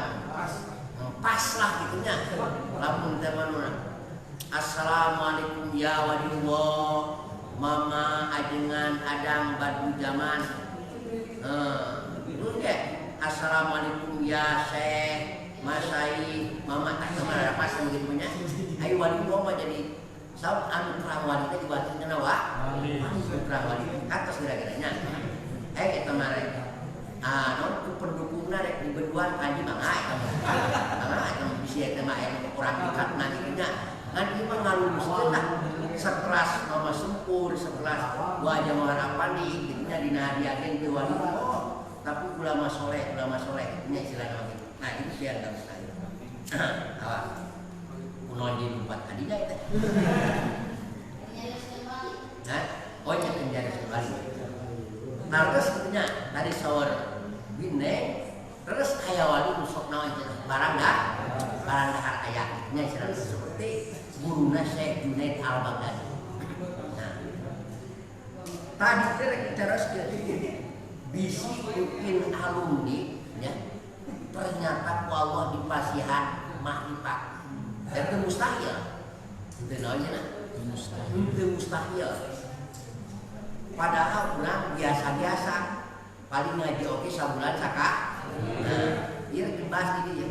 pas lah gitunya lamun teman assalamualaikum ya waliullah mama ajengan adang badu zaman itu ya assalamualaikum ya syekh masai mama tak kemana pas gitu punya ayo waliullah mah jadi saud anu terang wanita dibuatin kena wa terang wanita atas kira-kiranya kita mare non ku pendukungna rek di beduan kanji mangai mangai bisa eta mah aya orang dekat nantinya ngan ieu mah ngaluluskeun lah sekelas mama sempur sekelas wajah harapan di gitunya dina hadiakeun teu wali tapi ulama soleh nya istilahna gitu nah itu dia enggak bisa awas kuno di tempat tadinya itu nah oh nya penjara sekali nah terus sebenarnya dari sahur bine terus kaya wali musok naon barang dahar ayatnya seperti guruna Syekh Junaid Al-Baghdadi. Nah tadi terus bisi mungkin alumni ya ternyata Allah di pasihan makrifat dan itu mustahil itu namanya itu mustahil padahal bulan biasa-biasa paling ngaji oke sebulan saka nah dia dibahas ini ya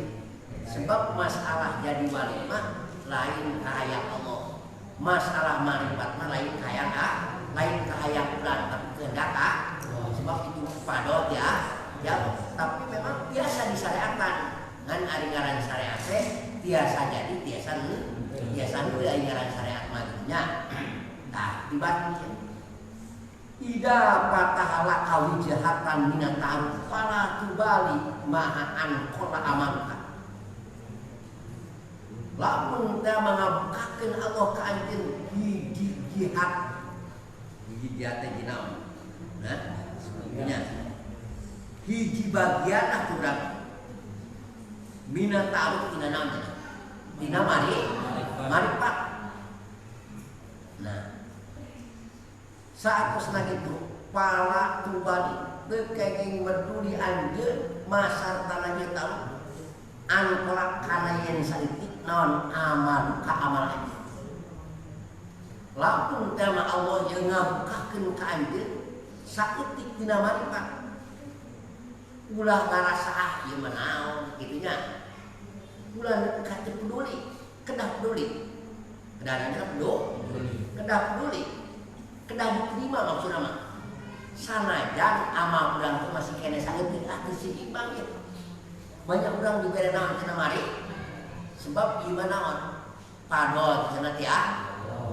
sebab masalah jadi wali mah lain kaya Allah masalah marifat mah lain kaya bulan tapi kehendak sebab itu padot ya tapi memang biasa disyariatkan ngan ari ngaran syariat teh biasa jadi biasa nu ari ngaran syariat mah nah dibahas ida patahala kawijahatan minataru fala tubali ma'an kola amaluka lamun teh mengabukakeun Allah ka anjeun hiji jihad teh dinaon nah sebenarnya hiji bagian aturan minataru tina naon tina marifat nah saat posna gitu pala tubali bekenging weduli anjeun masar tanahnya tahu an kolak kana yen salitik naon amal ka amal anjeun lamun tema Allah yang ngabukakeun ka anjeun saeutik dina marifat ulah ngarasa ieu mah naon kitunya ulah kate peduli kedah peduli kedah peduli kedah diterima maksudna mah sanajan amal urang teh masih kene saeutik teu seimbang ya banyak urang dibere naon cenah mari sebab ieu naon padot cenah teh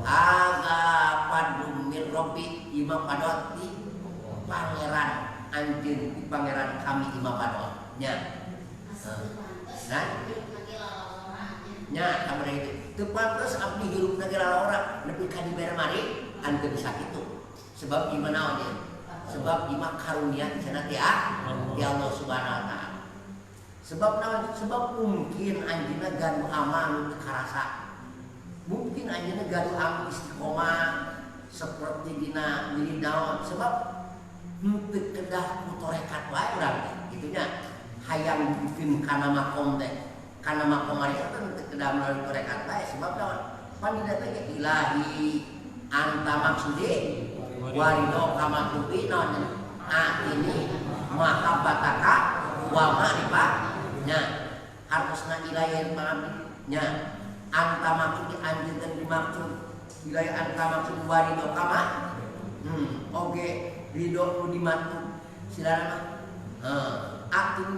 aga padum min rabbi imam padot di pangeran anjeun di pangeran kami imam padot nya nah nya kamari itu teu pantes abdi hirup na lalora nepi ka dibere mari anu bisa kitu sebab iman naon ya sebab iman karunia di sana ti Allah Subhanahu wa taala sebab naon sebab mungkin anjeunna gaduh amal nu karasa mungkin anjeunna gaduh amal istiqomah seperti dina diri naon sebab henteu kedah kutorekat wae urang teh kitunya hayang bikin kana makom teh kana makom marifat teh kedah melalui torekat wae sebab naon pandina teh ilahi anta maksudi warido kama tubi non ini mahabbataka wama nih Pak nya harusna ilayah pahami nya anta maksud anjeun dan dimaksud ilayah anta maksud warido kama oke ridho nu dimaksud silana mah atin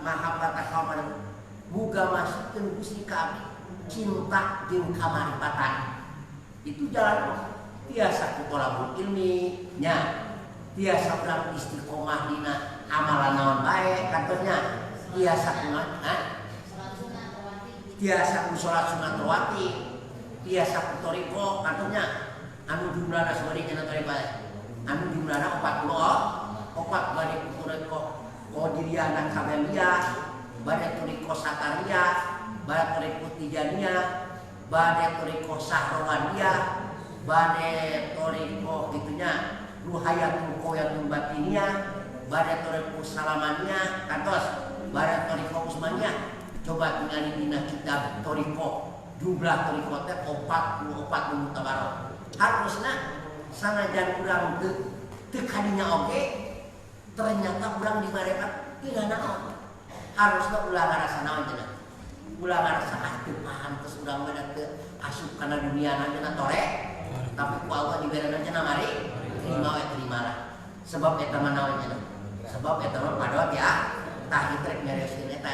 mahabbata kaman muga masikeun Gusti ka abdi cinta jeung kamaripatan itu jalan tiasa ku tolabul ilmi nya tiasa urang istiqomah dina amalan naon bae katanya tiasa ku tiasa ku salat sunat rawatib tiasa ku thariqah katanya anu jumlahna sabari cenah thariqah anu jumlahna 40 bade ku thariqah qadiriyah dan kamiliyah bade thariqah satariyah bade thariqah tijaniyah bade thariqah sahrawaniyah bade thariqah gitunya ruhayatul qoyatul batiniyah bade thariqah salamaniyah kantos bade thariqah usmaniyah coba tinggali dina kitab thariqah jumlah thariqah teh 44 nu tabarok harusna sanajan urang teu kadinya oge ternyata urang dimarepat tina naon harusna ulah ngarasa naon cenah ulah ngarasa teu paham terus urang mah teu asup kana dunia cenah tore tapi ku Allah diberenan cenah mari terima we terimalah sebab eta mah naon cenah sebab eta mah padot ya tah itrek nyareoskeun eta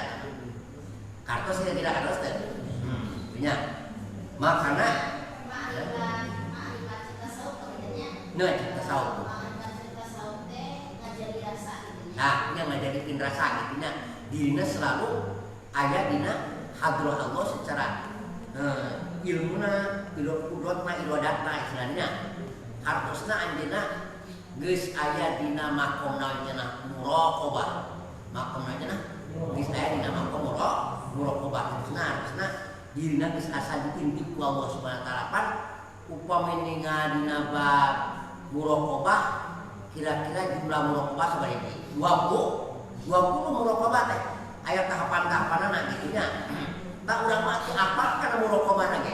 kartos tidak kartos teh nya makana nah cita saut nah yang ngajadikeun rasa gitu nya dirina selalu aya dina hadrah Allah secara ilmuna kudratna iradatna istilahnya hartosna anjeunna geus aya dina makom naon cenah muraqabah makom naon cenah geus aya dina makom muraqabah hartosna dirina geus asa ditintik ku Allah Subhanahu wa taala pan upami dina bab muraqabah kira-kira jumlah muraqabah sabaraha 20 muraqabah teh aya tahapan-tahapanna kitu nya tak urang mah apa kana muraqabah ge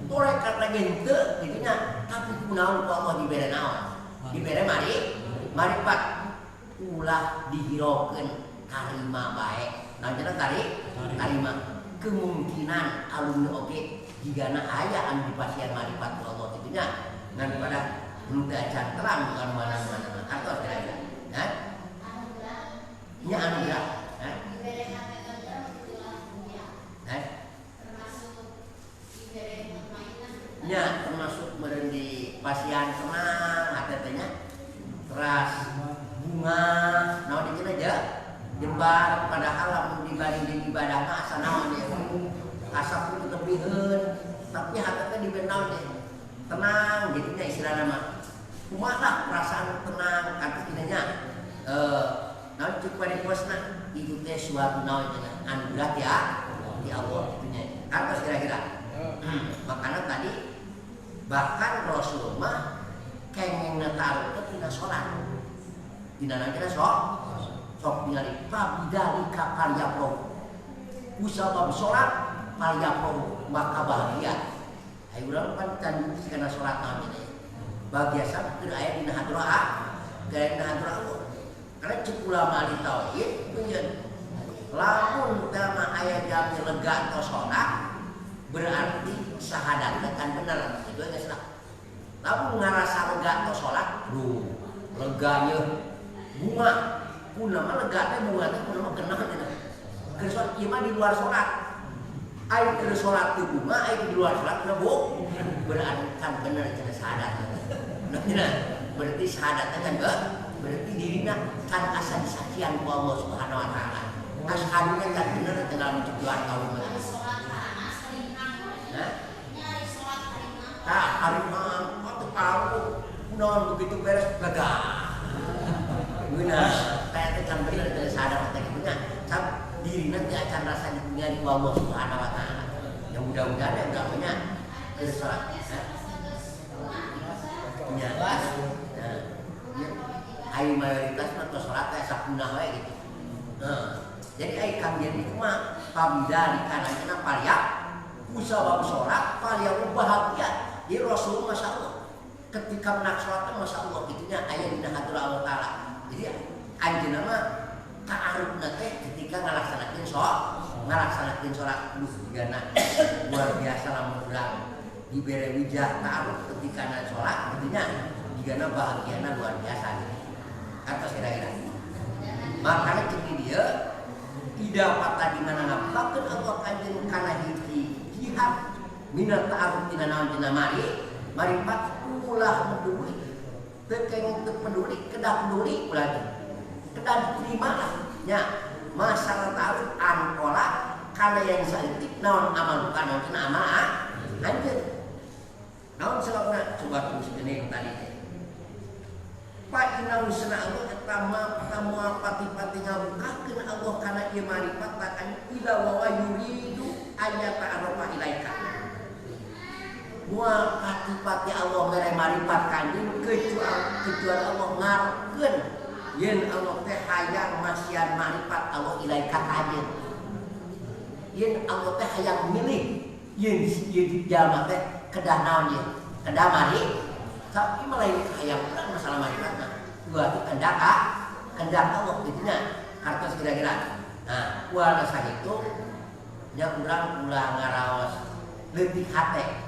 tore karena henteu kitu nya tapi kunaon ku Allah dibere naon dibere mari pat ulah dihiraukeun karima bae naon karima kemungkinan alumni oge jigana aya anu dipasieun marifat ku Allah kitu nya ngan pada nu teu acan terang bukan mana-mana atau kira-kira ya nya anugerah nya termasuk meureun di pasian tenang atetenya teras bunga naon dieu aja jembar padahal lamun dibanding ibadah mah asa naon ya asa kudu lebihkeun tapi hatena diberi naon ya tenang gitu nya istilahna mah kumaha perasaan tenang artinya nya naon cuk pariposna itu teh suatu naon cenah anugerah ya di Allah gitu nya atas kira-kira makanya tadi bahkan Rasul mah kenging taruh ke tina salat tina nangkina sok ningali pabidali ka karya usah salat karya maka bahagia ayo urang pan can kana salat namanya bagiasa teu aya dina hadrah dina hadrah karena cek ulama di tauhid punjeun lamun tama aya jam lega atau salat berarti syahadatna kan bener itu geus lah lamun ngarasa lega atau salat lega ye bunga mah lega teh bunga teh mah genah cenah geus ieu mah di luar salat ai keur salat teu bunga ai di luar salat bu berarti kan bener cenah syahadat nah berarti syahadatna kan berarti dirina kan asa disaksian ku Allah Subhanahu wa taala ashadunya kan bener dalam tujuan kaum harimah atau tahu non begitu beres gagal guna kayak kan bener dari sadar teh punya sab dirina teh acan rasa dipunya di Allah Subhanahu wa taala yang mudah-mudahan ya udah ke salat nya ai mayoritas mah salat teh sapunah wae gitu jadi ai kanggen itu mah pamida dikanana paria usaha salat paria bahagia di Rasul Masya Allah ketika menak sholat Masya Allah gitunya ayat dina hadrah Allah Ta'ala jadi anjeunna mah ta'aruf teh ketika ngalaksanakeun sholat gana luar biasa lamun urang dibere wijah ta'aruf ketika sholat artinya digana bahagiana luar biasa atas kira-kira makanya cek dia tidak patah di mana ngapakeun Allah kanjeng kana hiji jihad minat ta'aruf tina naon tina mari pat ulah peduli tekeng peduli kedah peduli ulah kedah diterima lah nya masalah ta'aruf angkola kana yang saeutik naon amal bukan naon tina amal anjeun naon sababna coba terus geuning tadi Pak inna usna Allah pertama pati-pati ngabukakeun Allah kana ieu marifat takan ila wa yuridu ayata arafa ilaika. Moal pati-pati Allah mere marifat kanjing kecuali Allah ngarepkeun yen Allah teh hayang masian marifat Allah ilaika kanjing. Yen Allah teh hayang milih yen ieu jalma teh kedah naon ieu? Kedah mari tapi melain hayang urang masalah marifatna dua itu kehendak Allah gitunya hartos kira-kira nah kuala sakitu nya urang ulah ngaraos leutik hate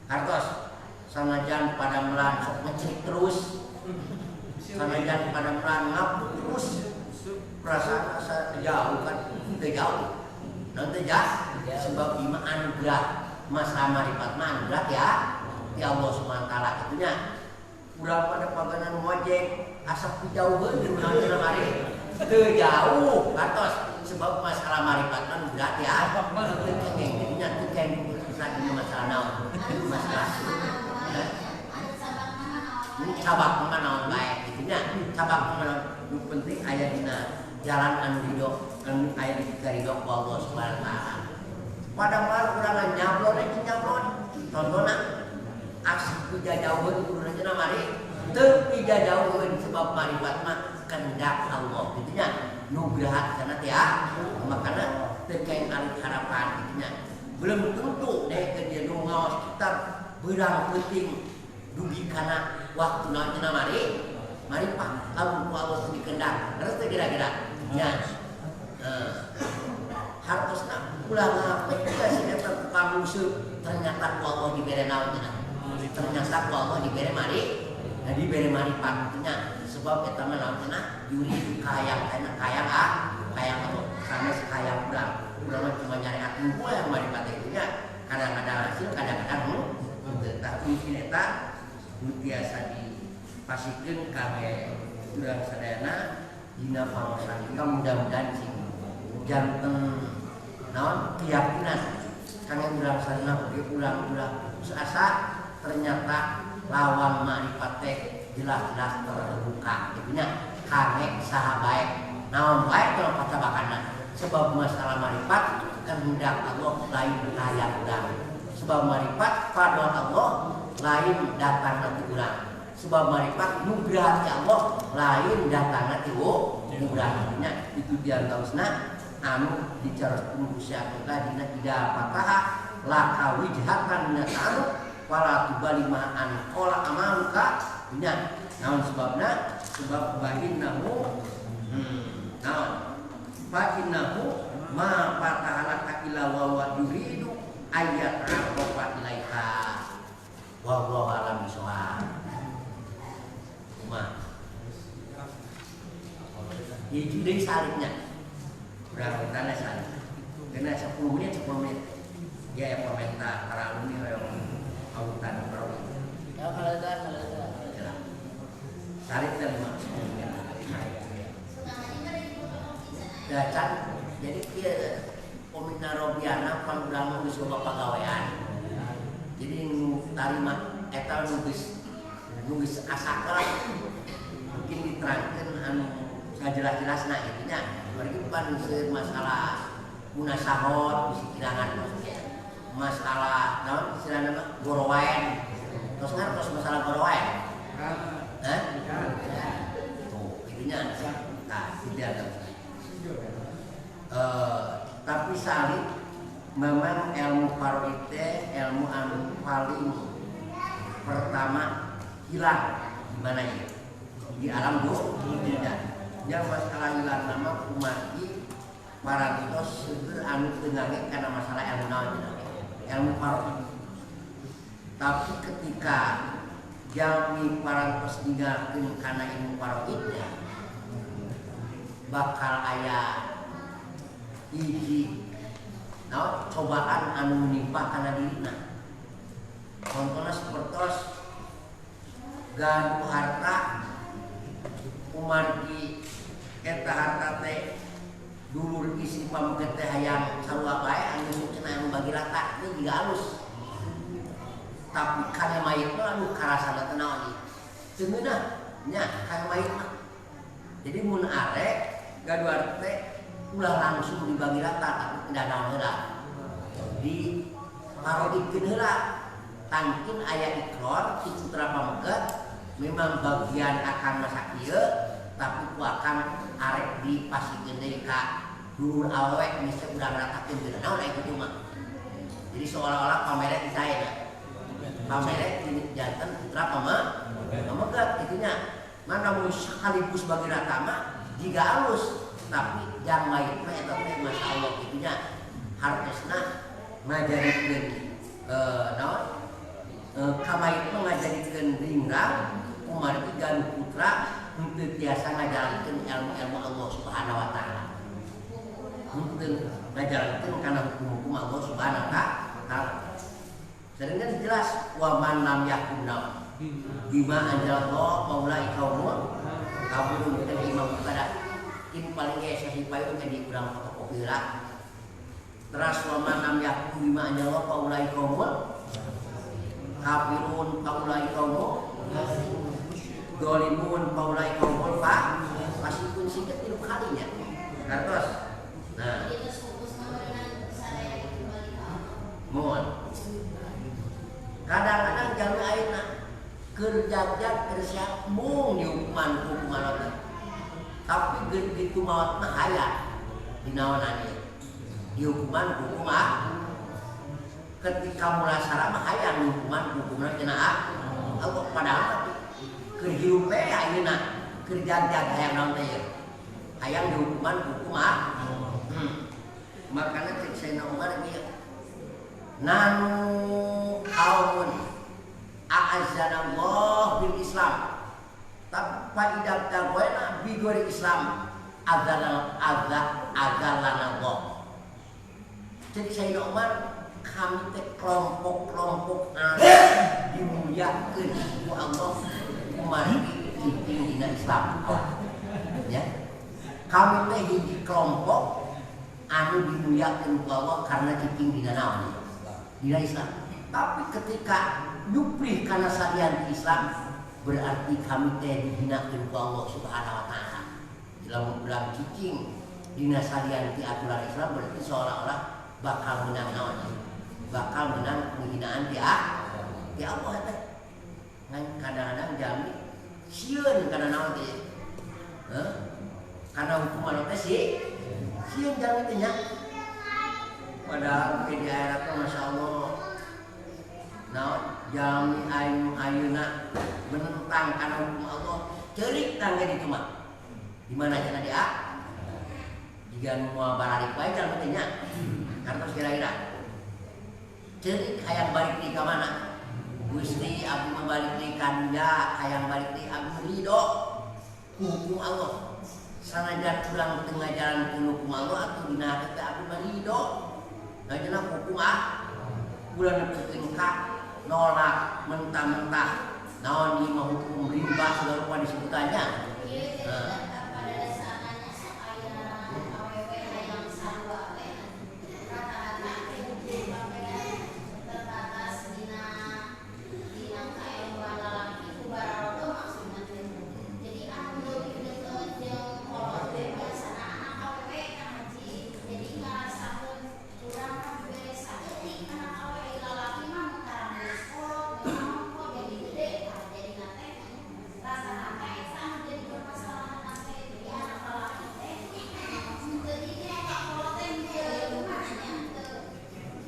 hartos sanajan pada melan sok ngecek terus sanajan pada melan ngapuk terus perasaan asa jauh kan teu jauh nanti sebab ima anugerah masalah marifat anugerah ya Allah SWT itunya udah pada paganan ngojek asap dijauheun di mana mari teu jauh atos sebab masalah marifat kan berat ya teu kengeng jadinya teu kengeng bisa dina masalah naon masalah ini cabak naon bae gitunya cabak naon nu penting aya dina jalan anu ridho anu aya di ridho Allah SWT pada mal urang nyablon contohna aksi pija jauheun kudu cenah mari teu pija jauheun sebab marifat mah kehendak Allah gitunya nugraha kana teh makana teu kain alik harapan gitunya belum tentu deh ke dia nu ngaos kitab beurang penting dugi kana waktuna cenah mari marifat lamun ku Allah teu dikehendak terus teh kira-kira nya hartosna ulah ngape sih eta tukang musuh ternyata ku Allah dibere naon cenah ternyata ku Allah dibere mari dibere marifat sebab eta mah naon cenah yuri kayang Allah sanes kayang urang cuma nyari atuh poe marifat itu nya kadang-kadang hasil kadang-kadang teu tapi eta nu tiasa dipasikeun kangge urang sadayana dina pangosan kita mudah-mudahan sih janten naon keyakinan kangge urang sadayana oge ulang-ulang asa ternyata lawan marifat teh jelas-jelas terbuka gitunya kangge saha bae naon bae kalau pacabakanna sebab masalah marifat kehendak Allah lain hayang urang sebab marifat fadl Allah lain datangna ti urang sebab marifat nugrah ti Allah lain datangna ti urang nya itu diantausna anu dicaroskeun Gusti Allah dina tidak patah laka wijhatan min ta'aruf wala tubali ma'an qala amaluka nya naon sebabna sebab baginnahu naon baginnahu ma fatahalaka illa wa yuridu ayat rabbaka ilaika wallahu a'lam bishawab ya jadi salibnya berapa tanda salib kena 10 menit ya yang komentar para alumni yang autan perawi kalau salib dari mana dacan jadi dia komina robiana panggulang geus loba pagawean jadi nu tarima eta nu geus asakal mungkin diterangkeun anu sajelas-jelasna intinya bari pan masalah munasahot bisi kirangan masalah naon istilahna mah gorowaen terus ngartos masalah gorowaen tuh intinya nah itu ada tapi salib memang ilmu farite ilmu anu paling pertama hilang di mana ya di alam dunia yang masalah hilang nama kumaki parantos seger anu tenangnya karena masalah ilmu naon ilmu farok. Tapi ketika jami parantos digakeun karena ilmu faroknya bakal aya hiji cobaan anu menimpa karena dirina. Contohnya seperti ganu harta umargi eta harta teh dulur isi pamget teh hayang sarua bae anu cenah anu bagi rata ini juga halus. Tapi kana mayit mah anu karasana teh naon teu ngeunah nya kana mayit mah. Jadi mun arek gaduar teh ulah langsung dibagi rata tapi tidak naon heula. Di parodikeun heula tangkin aya ikrar ti putra pamget memang bagian akan masa kieu tapi ku akan arek dipasikeun deui ka dulur awewe misi urang ratakeun teu naon aya kitu mah. Jadi seolah-olah pamere di saya pamere di janten putra pameget itunya. Mana mun sekaligus bagi rata mah jiga alus tapi jang mayit mah eta teh masyaallah itunya hartosna ngajarikeun naon kamayit mah ngajarikeun ringrang umargi ganu putra henteu tiasa ngajalankeun ilmu-ilmu Allah Subhanahu wa taala. Henteu ngajalankeun kana hukum-hukum Allah Subhanahu wa taala. Sehingga jelas wa man lam yakunna bima anzalallah faulai qaumul kafirun kita imam kepada in paling esa sipaeun di urang fotokopi heula. Terus wa man lam yakun bima anzalallah faulai qaumul kafirun faulai qaumul dolimun faulai qaumul fasikun siket tilu kalinya. Terus nah mohon kadang-kadang jami ayeuna kerja-kerja kersiap mung dihukuman hukuman tapi gitu maut mah hayat dinaonan ieu dihukuman hukum ketika mulasara mah hayat hukuman cenah Allah padahal keur hirup we ayeuna kerja-kerja hayang naon teh hayang dihukuman hukum makanya cek Sayyidina Umar ieu nanu qaumun a'azzanallah bil Islam faidah taqwana bi ghairi Islam adzallanallah. Jadi Sayyidina Umar kami teh kelompok-kelompok dimuliakeun ku Allah umari cicing dina Islam ya. Kami teh hiji kelompok anu dimuliakeun ku Allah karena cicing dina naon dina Islam. Tapi ketika nyuplih karena salian Islam berarti kami teh dihinakeun ku Allah Subhanahu wa taala. Dalam bulan cicing dina salian ti aturan Islam berarti seolah-olah bakal menang naon? Bakal menang penghinaan ti Allah teh. Ngan kadang-kadang jami sieun kana naon teh? Karena hukuman teh sieun jami teh nya. Padahal di daerah teh masyaallah naon jami ayeuna menentang kana hukum Allah ceurik tangge ditu mah. Di mana cenah dia? Jika mau balik bae kan teh nya. Kartos kira-kira. Ceurik hayang balik deui ka mana? Gusti abdi mah balik deui ka dunya, hayang balik deui abdi ridho hukum Allah. Sanajan ulang teu ngajalankeun hukum Allah atuh dina teh abdi mah ridho. Ngajenna hukum ulah nepikeun ka nolak mentah-mentah naon ieu mah hukum riba segala rupa disebutannya.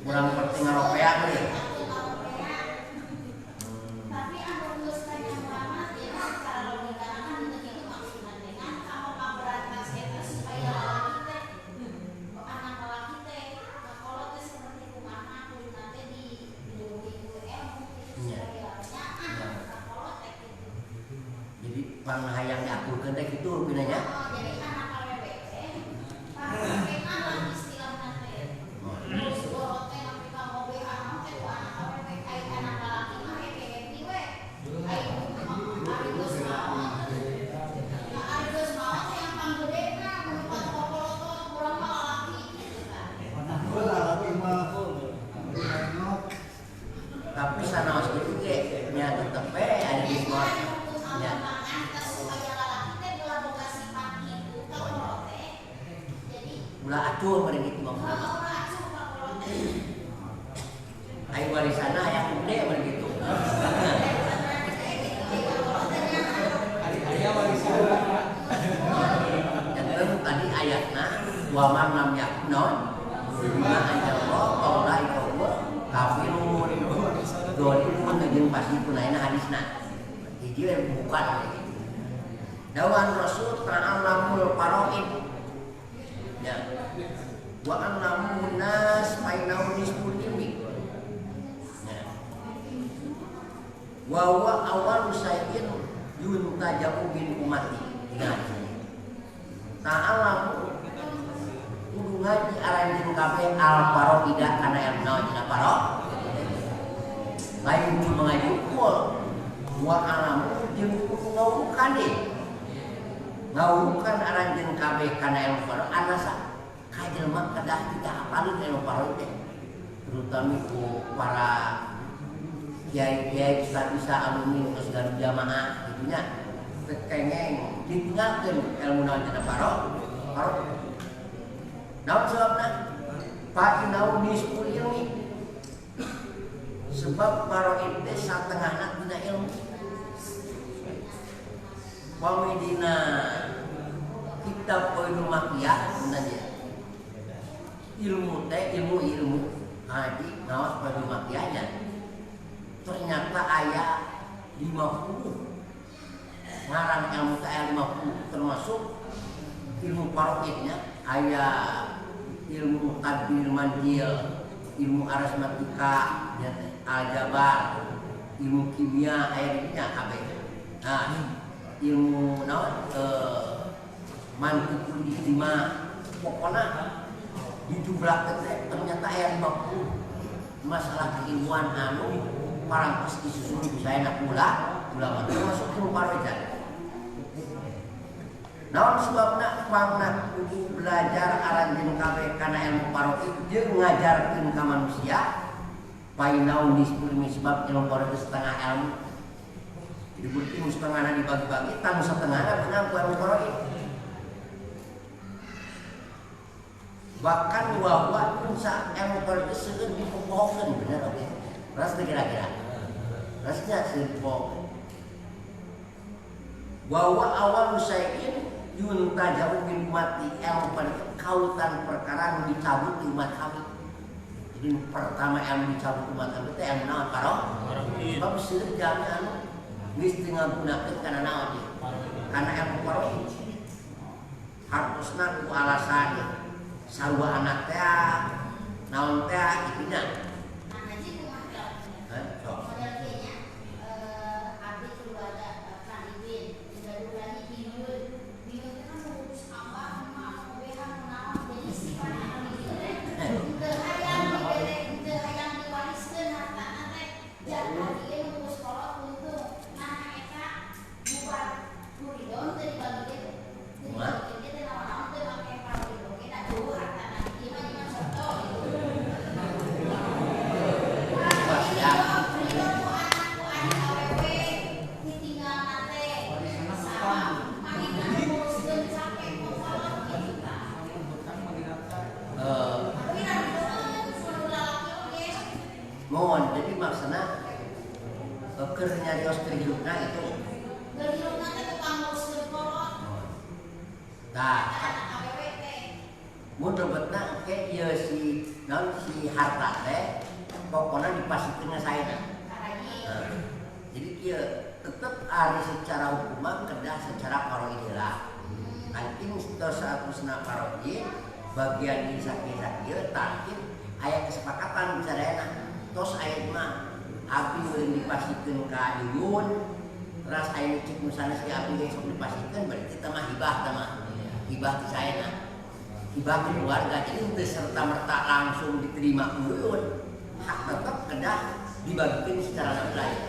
Kurang penting ngeropea nih. pang hayang diakulkeun teh kitu pinanya. Jadi anak AWW teh pakai istilahna teh. Terus borot teh nepi ka mobil anak teh ku anak AWW ai anak lalaki mah happy we. Ai ari geus maot. Nah ari geus maot teh yang panggedena mun pas popolotot kurang mah lalaki gitu kan. Lalaki mah Tapi sanaos kitu ge nya tetep we aya di mod. Ya. Ulah acuh meureun kitu mah. Ai warisanna aya gede meureun kitu. aya warisan. Yang tadi ayatna wa man lam yakun bima anjallah qaula iqwa kafirun. Dolimun jeung pasti kunaina hadisna. Hiji bukan. Dawan Rasul ta'allamul faraid. Ya. Wa annamun nas mainau nisbul ilmi. Ya. Wa huwa awal syai'in yuntaja'u bin ummati. Ingat sini. Ta'allamu kudu ngaji aranjeun kabeh al faraida kana ilmu naon cenah faraid. Lain kudu mengaji ukul. Wa alamu jeung kudu ngawurukan deui. Ngawurukan aranjeun kabeh kana ilmu faraid anasa ka jelema kedah kita apalin ilmu faraid teh. Terutama ku para kiai-kiai bisa alumni segala jamaah gitunya. Kengeng ditinggalkeun ilmu naon cenah faraid. Naon sababna? Fa inau nisful ilmi. Sebab faraid teh satengahna dina ilmu. Pamidina kitab Qaidul Maqiyah sebenarnya ilmu teh ilmu haji nawas Qaidul Maqiyahnya ternyata aya 50 ngarang ilmu teh aya 50 termasuk ilmu faraidnya aya ilmu tadbir manjil, ilmu aritmatika, aljabar, ilmu kimia aya dinya kabeh. Nah, ilmu naon mantikul ijtima pokona dijumlah teh ternyata aya 50 masalah keilmuan anu parangkos disusun bisaena ulama termasuk ilmu faraid. Naon sebabna pangna kudu belajar aranjeun kabeh kana ilmu faraid jeung ngajarkeun ka manusia painau nisbul sebab ilmu faraid setengah ilmu. Jadi berarti setengahna dibagi-bagi, tang setengahna benar ku ilmu faraid. Bahkan bahwa unsa ilmu faraid seueur dipopohkeun bener oke. Ras kira-kira. Rasnya seueur dipopohkeun. Bahwa awal syai'in yuntaja'u bin ummati ilmu faraid kautan perkara nu dicabut di umat kami. Jadi pertama ilmu dicabut umat kami teh ilmu naon faraid. Sebab seueur jami anu geus teu ngagunakeun kana naon ieu? Kana ilmu faraid. Hartosna ku alasan sarua anak teh naon teh kitu nya. Mohon, jadi maksudnya kerja di hidupnya itu nah mudah betna kayak ya si non si harta teh pokoknya dipasikeun saya. Jadi dia tetap ari secara hukuman kerja secara faraid lah. Nanti tos saatna faraid bagian di sakit-sakit takin aya kesepakatan bicarana tos aya mah abdi meureun dipasikeun ka iun ras aya cik musana si abdi ge sok dipastikan berarti kita mah hibah mah. Hibah ti saena. Hibah ke keluarga jadi teu serta-merta langsung diterima ulun. Hak tetap kedah dibagikan secara lain.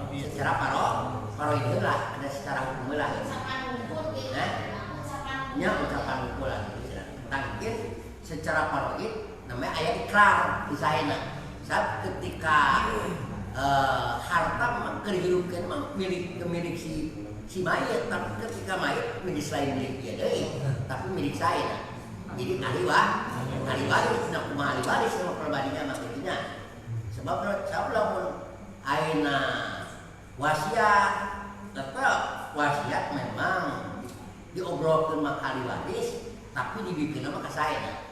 Secara paro itu lah ada secara hukum lah. Nya ucapan hukum lah. Tangkir secara paroid namanya ayat ikrar di saena. Saat ketika harta kerhirupkeun mah milik si mayit, tapi ketika mayit milik selain milik dia deui, tapi milik saena. Jadi ahli waris, nah kumaha ahli waris sama pribadinya mah kitu. Sebab lamun ayeuna wasiat, tetap wasiat memang diobrolkeun mah ahli waris, tapi dibikeun mah ka saena.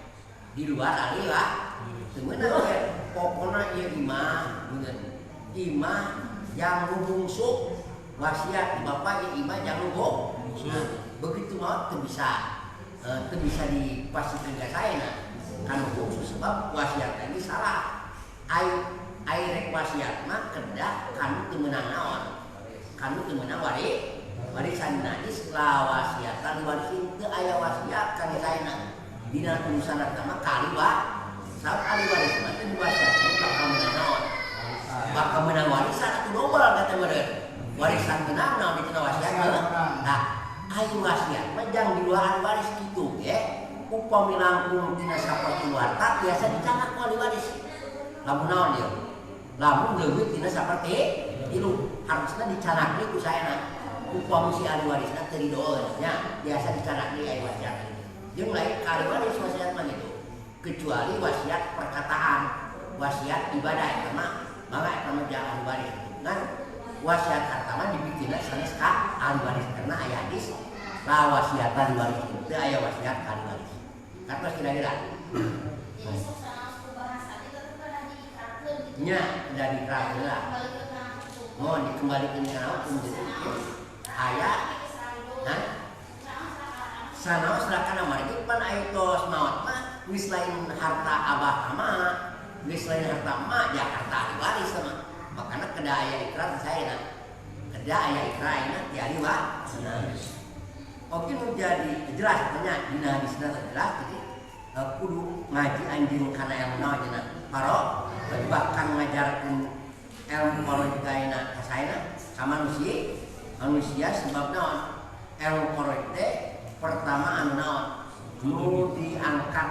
Di luar ahli sebenarnya pokoknya ieu imah imah yang bungsu wasiat di bapak ya imah yang bungsu. Begitu mah teu bisa dipastikan ka saena kan bungsu sebab wasiat tadi salah. Ai rek wasiat mah kedah kanu teu meunang naon. Kanu teu meunang warisan najis setelah wasiatan diwarisin teu aya wasiat ka saena. Dina urusan eta mah kali saat ahli waris mah teu diwasiatkeun bakal meunang naon. Bakal meunang warisan atuh loba kata meureun. Warisan meunang naon dituna wasiat mah. Nah, ahli wasiat mah jang di luar ahli waris kitu ge. Upami langkung tina saperti harta biasa dicanak ku ahli waris. Lamun naon ieu? Lamun leuwih tina saperti tilu harusna dicanak deui ku saena. Upami si ahli warisna teu ridoeun nya biasa dicanak deui ahli wasiat. Jeung lain ahli waris wasiat mah gitu. Kecuali wasiat perkataan, wasiat ibadah eta mah mangga eta mah jangan waris. Kan wasiat harta mah dibikinna sanes ka ahli waris karena aya hadis la wasiat ahli waris teu aya wasiat ahli waris. Katos kira-kira. Jadi sok bahasa itu udah diikrarkeun gitu. Nya udah diikrarkeun lah. Mohon dikembalikan ka naon menjadi aya sanaos lakana margi pan aya tos maot mah geus lain harta abah mah, geus lain harta mah ya harta ahli waris mah. Makana kedah aya ikrar di saena. Kedah aya ikrarna ti ahli waris. Oke menjadi jelas tanya dina hadisna jelas jadi kudu ngaji anjeun kana ilmu naon cenah. Paro bahkan ngajarkeun ilmu paro kaina ka saena ka manusia sebab naon? Ilmu paro teh pertama anu naon? Nu diangkat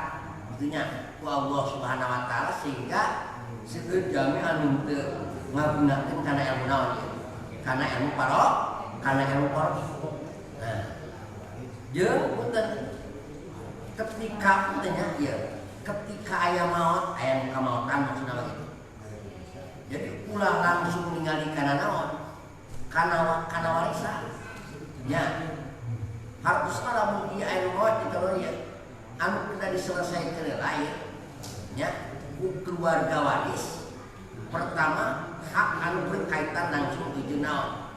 gitunya ku Allah Subhanahu wa taala sehingga seueur jami anu teu ngagunakeun kana ilmu naon ieu? Kana ilmu paro, kana ilmu paro. Nah, jeung punten ketika puntenya ieu, ketika aya maot, aya nu kamaotan maksudna begitu. Jadi ulah langsung ningali kana naon? Kana warisan. Ya. Harusna lamun ieu aya maot ditaruh ieu anu kita diselesaikan lain ya keluarga waris pertama hak anu berkaitan langsung jeung naon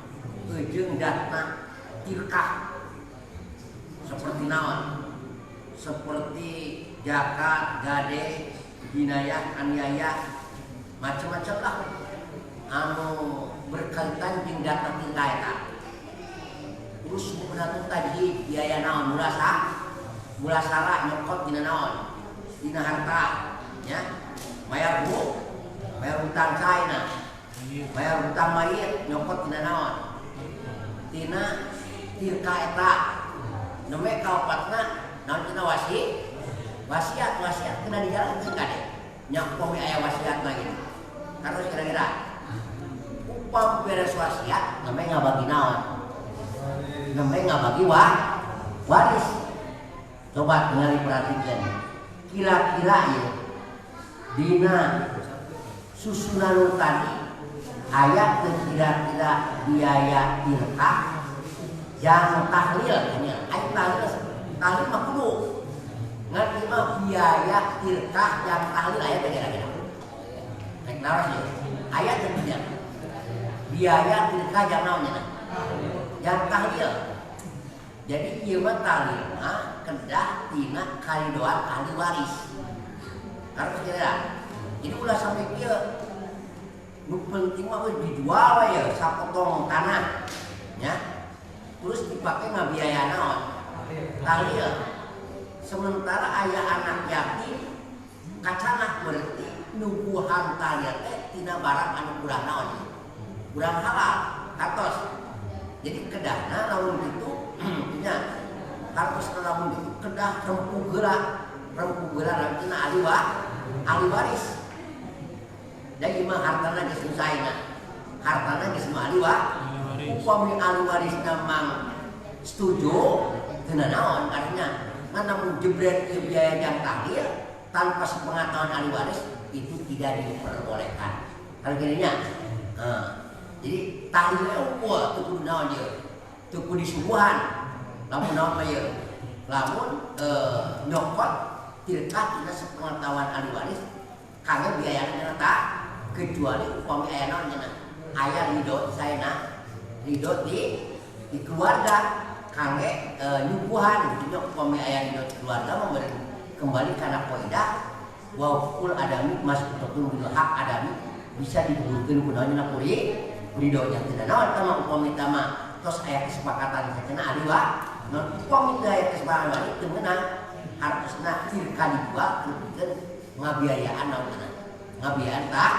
jeung datna tirkah seperti naon seperti zakat gade jinayah aniaya macam-macam lah anu berkaitan jeung datna tirkah eta terus menatun tadi biaya naon mula salah nyokot dina naon dina harta ya bayar hutang saena bayar hutang mayit nyokot dina naon dina tirka eta neme kaopatna naon cenah wasiat kena dijalankeun kade nya upami aya wasiat mah gitu terus kira-kira upam beres wasiat neme ngabagi naon neme ngabagi waris. Coba tinggal diperhatikan kira-kira ya dina susunan tadi ayat kira-kira biaya tirkah yang tahlil ayat tahlil mah kudu ngerti mah biaya tirkah yang tahlil ayat kira-kira narasi ayat tentunya biaya tirkah yang namanya yang tahlil. Jadi ieu mah tahlil mah kedah tina kalidoan ahli waris. Harus kira. Jadi ulah sampai kieu. Nu penting mah dijual we ya sapotong tanah. ya terus dipakai ngabiaya naon talil sementara ayah anak yatim kacanah berarti nubuhan talil teh tina barang anu kurang naon kurang halal katos jadi kedahna lamun gitu nya katos lamun gitu kedah rempuh geura tina ahli waris jadi mah hartana geus nusaina hartana geus mah ahli upami ahli waris namang setuju teu naon artinya ngan namun jebret ieu biaya yang tahlil tanpa sepengetahuan ahli waris itu tidak diperbolehkan kalau gininya jadi tahlilnya eueuh teu kudu naon ieu teu kudu disuguhan lamun naon mah ieu lamun nyokot tilkah tina sepengetahuan ahli waris kangge biayana teh kecuali upami aya naon cenah aya ridho saena ridho di keluarga kangge nyuguhan gitu upami aya ridho keluarga memberi kembali kana poida wa kul adami mas'ulun bil hak adami bisa dibulkeun ku naon kuri ridho nya teh naon tama upami tama tos aya kesepakatan sacenah ahli wa upami teh aya kesepakatan teu meunang hartosna tilka dijual kemudian ngabiayaan naon cenah ngabiayaan tak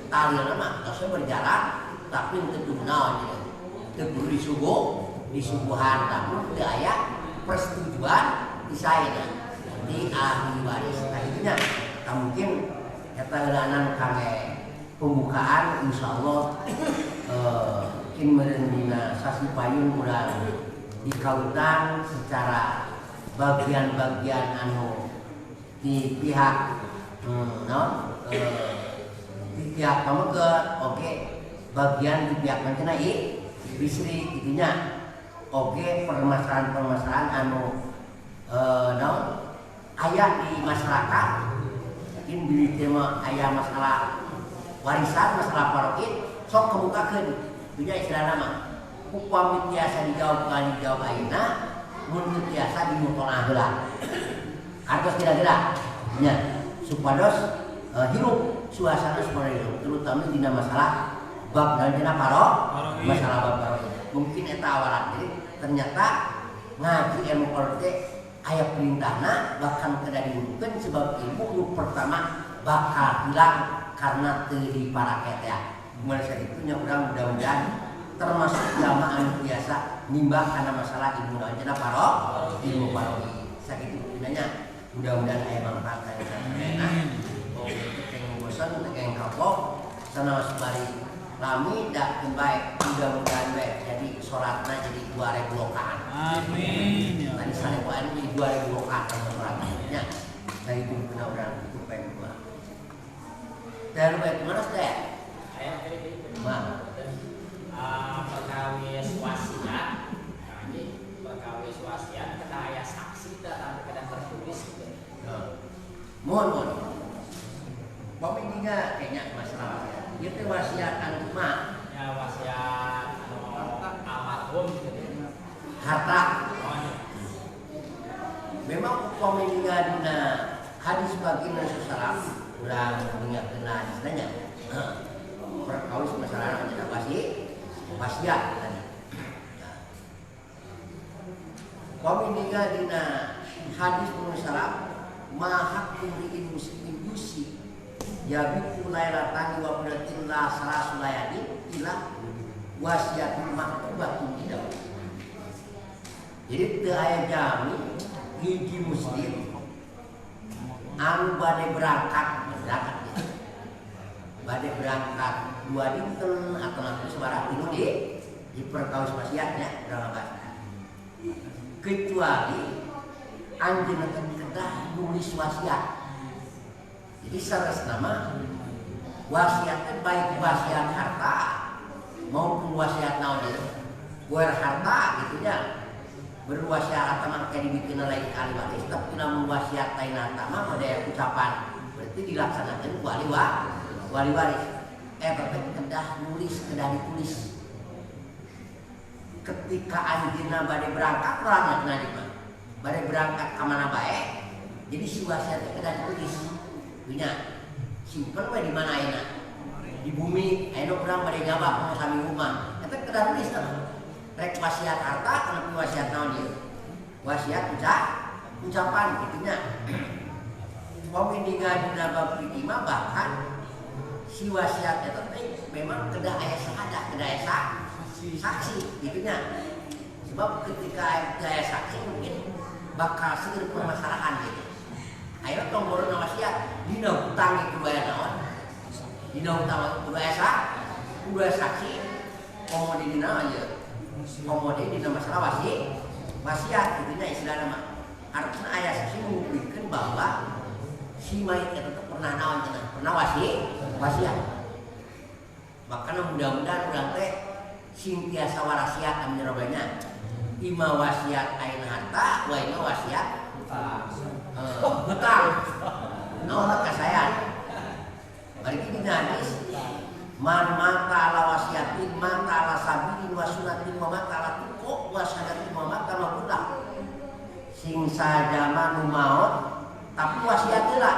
talil mah tos berjalan tapi teu naon teu kudu disuguhan namun teu aya persetujuan disaena di ahli waris akhirnya mungkin eta heulanan kangge pembukaan insyaallah mungkin meureun dina sasi payun urang dikautan secara bagian-bagian anu di pihak di pihak pameget oke bagian di pihak mancenah istri gitunya oke permasalahan anu aya di masyarakat mungkin di tema aya masalah warisan masalah parokin sok kebukakeun dunya istilahna mah upami tiasa dijawab ayeuna mun tiasa dimutona heula artos kira-kira nya supados hirup suasana seperti itu terutama dina masalah bab dan dina masalah bab parokin mungkin eta awalan jadi ternyata ngaji ilmu politik aya perintahna bahkan kada diwujudkeun sebab ilmu nu pertama bakal hilang karena teu diparake teh. Mulai saditunya urang mudah-mudahan termasuk jamaah anu biasa nimbang kana masalah ilmu naon cenah ilmu paroki. Sakitu dinanya mudah-mudahan aya manfaat kana sampeyan. Oh, teu bosan teu kapok sanaos bari lami dak baik mudah-mudahan baik jadi salatna jadi 2000 rakaat. Amin. Tadi saleh wae jadi 2000 rakaat salatnya. Nah itu kena urang itu pengen gua. Dan baik mana teh? Aya teh Mah. Perkawis wasiat. Ini perkawis wasiat kita aya saksi teh kadang tertulis gitu. Mohon. Pemikiran kayaknya masalah ya. Itu wasiat anu mah Ya wasiat almarhum gitu. harta. Memang pemikiran dina hadis baginda sallallahu urang mengingatkeun hadisnya. Perkawis masalah anu wasiat tadi. Pemikiran dina hadis sallallahu mahak kumriin muslimin yusi ya biku lailatan wa beratin la salasu layani ila wasiatul maktubatun tidak. Jadi teu aya jami hiji muslim anu bade berangkat dua dinten atau nanti sebarang dinu di perkawis wasiatnya berapa kecuali anjeunna kedah nulis wasiat. Jadi sanes nama wasiatnya baik wasiat harta maupun wasiat naon ieu buer harta gitu nya berwasiat harta mah kayak dibikin lain ahli waris tapi namun wasiat lain harta mah pada ucapan berarti dilaksanakan wali waris tapi kedah ditulis ketika anjeunna bade berangkat ranah mah bade berangkat ka mana bae jadi si wasiatnya kedah ditulis punya simpen we di mana ayeuna di bumi aya urang bade nyabak mau sami rumah eta sudah tulis rek wasiat harta kana wasiat naon ieu wasiat ucapan gitunya pemindingan dina bab mah bahkan si wasiat eta teh memang kedah aya syahadat kedah aya saksi gitunya sebab ketika aya saksi mungkin bakal segera permasalahan gitu ayo tombol wasiat dina hutang itu aya naon dina hutang kudu aya saksi komodi dina aya komodi dina masalah wasiat gitunya istilahna mah artinya aya saksi membuktikan bahwa si mayit itu pernah naon cenah pernah wasiat makanya mudah-mudahan urang teh sing tiasa warasiat anu robanya ima wasiat ayeuna harta wa ima wasiat hutang naon kasayan bari dina hadis man mata ala wasiatin mata ala sabilin wa sunatin wa mata ala tuqu wa syahadatin wa mata maqulah sing sajama nu maot tapi wasiat heula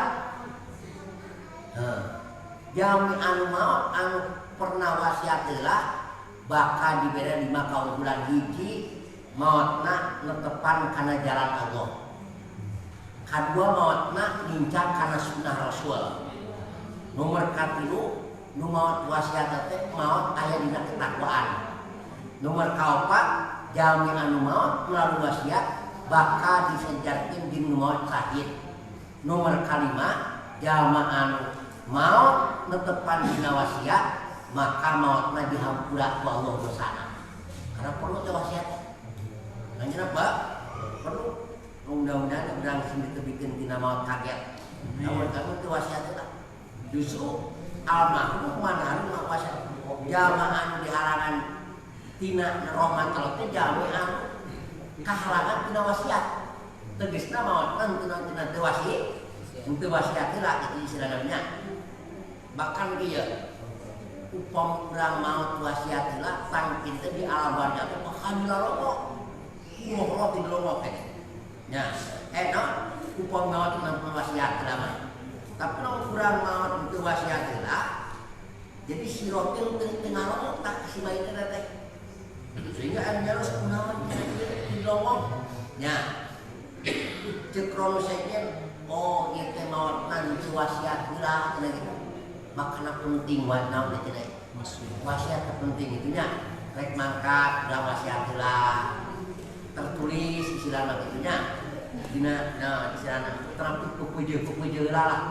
jami anu maot anu pernah wasiat heula bakal dibere 5 bulan hiji maotna netepan kana jalan Allah kadua maotna lincah kana sunnah Rasul nomor katilu nu maot wasiat teh maot aya dina ketakwaan nomor kaopat jami anu maot melalui wasiat bakal disejarkeun di maot syahid nomor kalima jalma anu maot netepan dina wasiat maka maotna dihampura ku Allah dosana karena perlu teh wasiat lanjut apa perlu mudah-mudahan urang sing ditebikeun dina maot kaget namun kamu teh wasiat lah justru almarhum mana anu wasiat jalma anu dihalangan tina rahmat Allah teh jalma anu kahalangan tina wasiat tegasna maotna tina teu wasiat heula itu istilahna bahkan dia upam urang maot wasiat heula tangkin teh di alam barzakh teh bakal rokok rokok di rokok teh nya no upam maot nang wasiat heula mah tapi lamun urang maot teu wasiat heula jadi si rokil teu ngarokok tak si bayi teh sehingga anu harus kunaon di rokok nya cek rono seken oh ieu teh maotna teu wasiat heula cenah gitu makna penting buat naon teh cenah wasiat penting itunya rek mangkat udah wasiat heula tertulis istilahna gitunya dina istilahna terapi pupujeun heula lah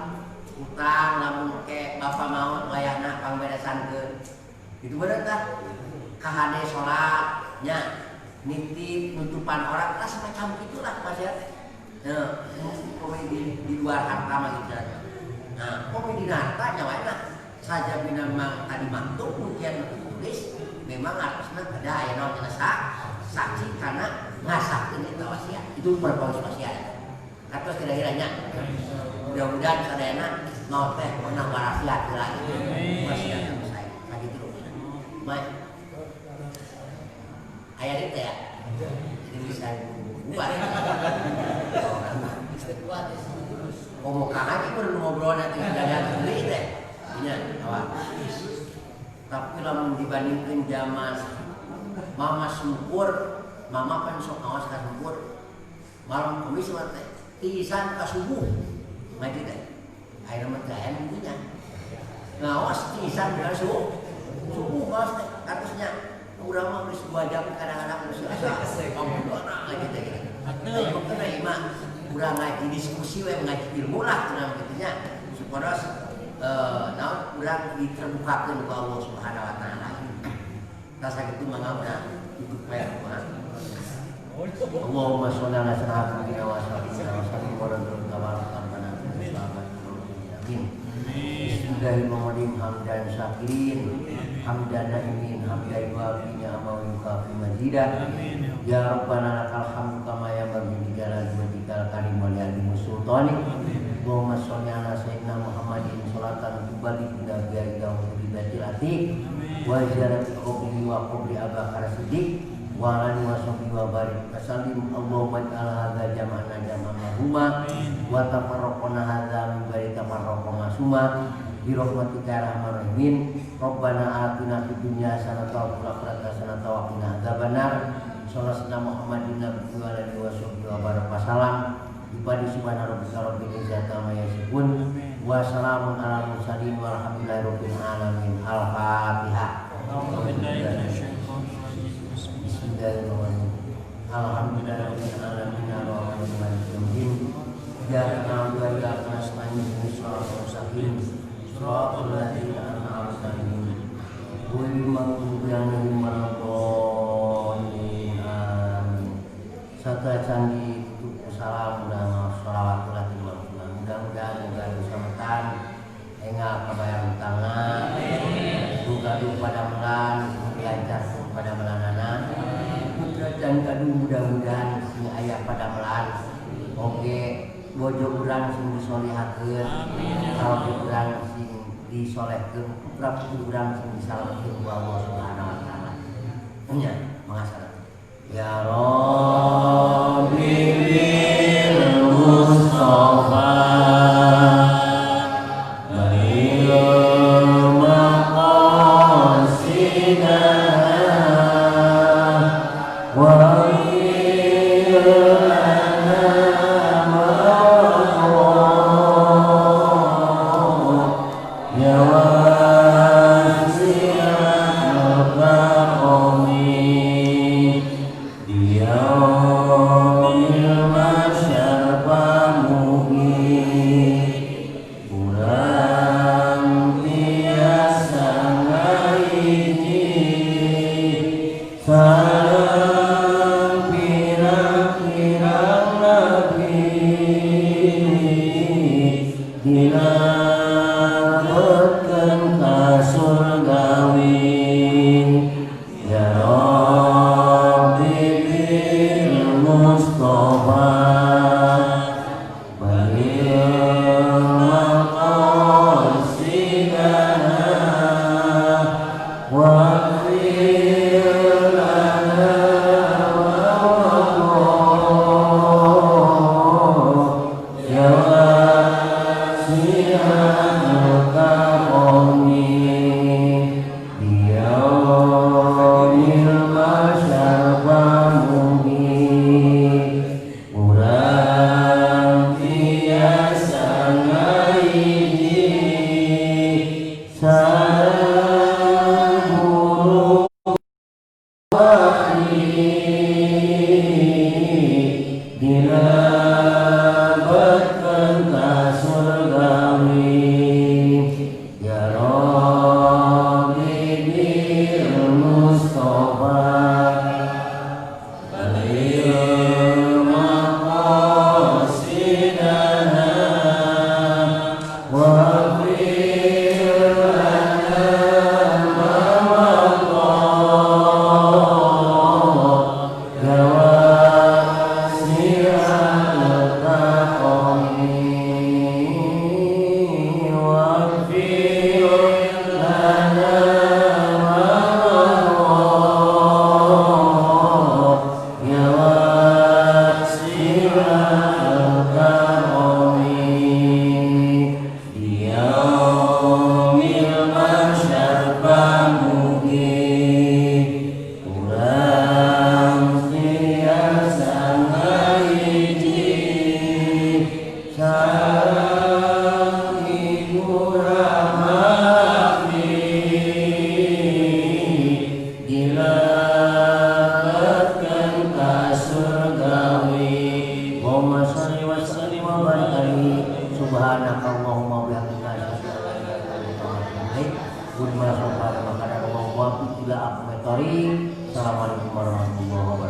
utang lamun ke bapa maot wayahna pangberesankeun itu bener tah kahade salat nya nitip nutupan orang lah semacam itulah wasiat di luar harta mah gitu. Nah, di harta nyawanya saja bina mang tadi mantuk mungkin tulis memang atasnya ada aya naon saksi karena ngasakeun eta wasiat. Itu perpawis wasiat. Katos kira-kiranya. Mudah-mudahan sadayana mau teh pernah wasiat heula gitu. Wasiat saya. Sakitu. Baik. Aya dieu ya. Jadi bisa buat. Omongan aja baru ngobrol nanti jalan sendiri deh, ini awak. Tapi lamun dibandingkan zaman mama sempur, mama kan sok awas kan sempur. Malam kamis teh tisan ka subuh, ngaji deh. Ayeuna mah teh aya minggunya. Ngawas tisan ka subuh ngawas teh katusnya. Urang mah geus 2 jam kadang-kadang geus asa ngomongna ngaji teh. Aduh, kena imah urang ngaji diskusi we ngaji ilmu lah cenah kitu nya supados naon urang diterbukakeun ku Allah Subhanahu wa taala. Tah sakitu mangga tutup bae kumaha. Allahumma sholli ala sayyidina wa sallim wa sallim wa amin. Bismillahirrahmanirrahim hamdan syakirin hamdan naimin hamdan wafinya amawi kafi majidah ya rabbana lakal hamdu kama yanbaghi li jalali wajhikal karim wa li azimi sultanik Allahumma sholli ala sayyidina Muhammadin sholatan tubaliguna biha ila hududil atiq wa ziyarati qabri wa qabri Abubakar Siddiq wa alihi wa sahbihi wa barik wasallim Allahumma ij'al hadza jam'ana jam'an marhuma wa tafarraqna hadza min bari tafarraqna summa birahmatika ya arhamar rahimin. Rabbana atina fid dunya hasanatan wa fil akhirati hasanatan wa qina adzabannar. Sallallahu Muhammadin nabiyyi wa alihi wa baraka wasallam. Ibadi subhana rabbika rabbil izzati amma yasifun wa salamun alal mursalin walhamdulillahi rabbil alamin. Al-Fatihah. Bismillahirrahmanirrahim. Alhamdulillahirabbil alamin arrahmanirrahim maliki yaumiddin. Iyyaka na'budu wa iyyaka nasta'in ihdinas siratal mustaqim siratal ladzina an'amta 'alaihim ghairil maghdubi 'alaihim waladdallin. Amin. Satu candi tutup salam dan sholawat ulah mudah-mudahan juga keselamatan enggak kebayar tangan juga pada melan dilancar pada melanana putra dan kadu mudah-mudahan sing ayah pada melan oke bojo urang sing disolihakeun kalau urang sing disolehkeun putra putri urang sing disalametkeun ku Allah Subhanahu wa taala nya mengasal ya Rabbi bil Mustafa Assalamualaikum warahmatullahi wabarakatuh.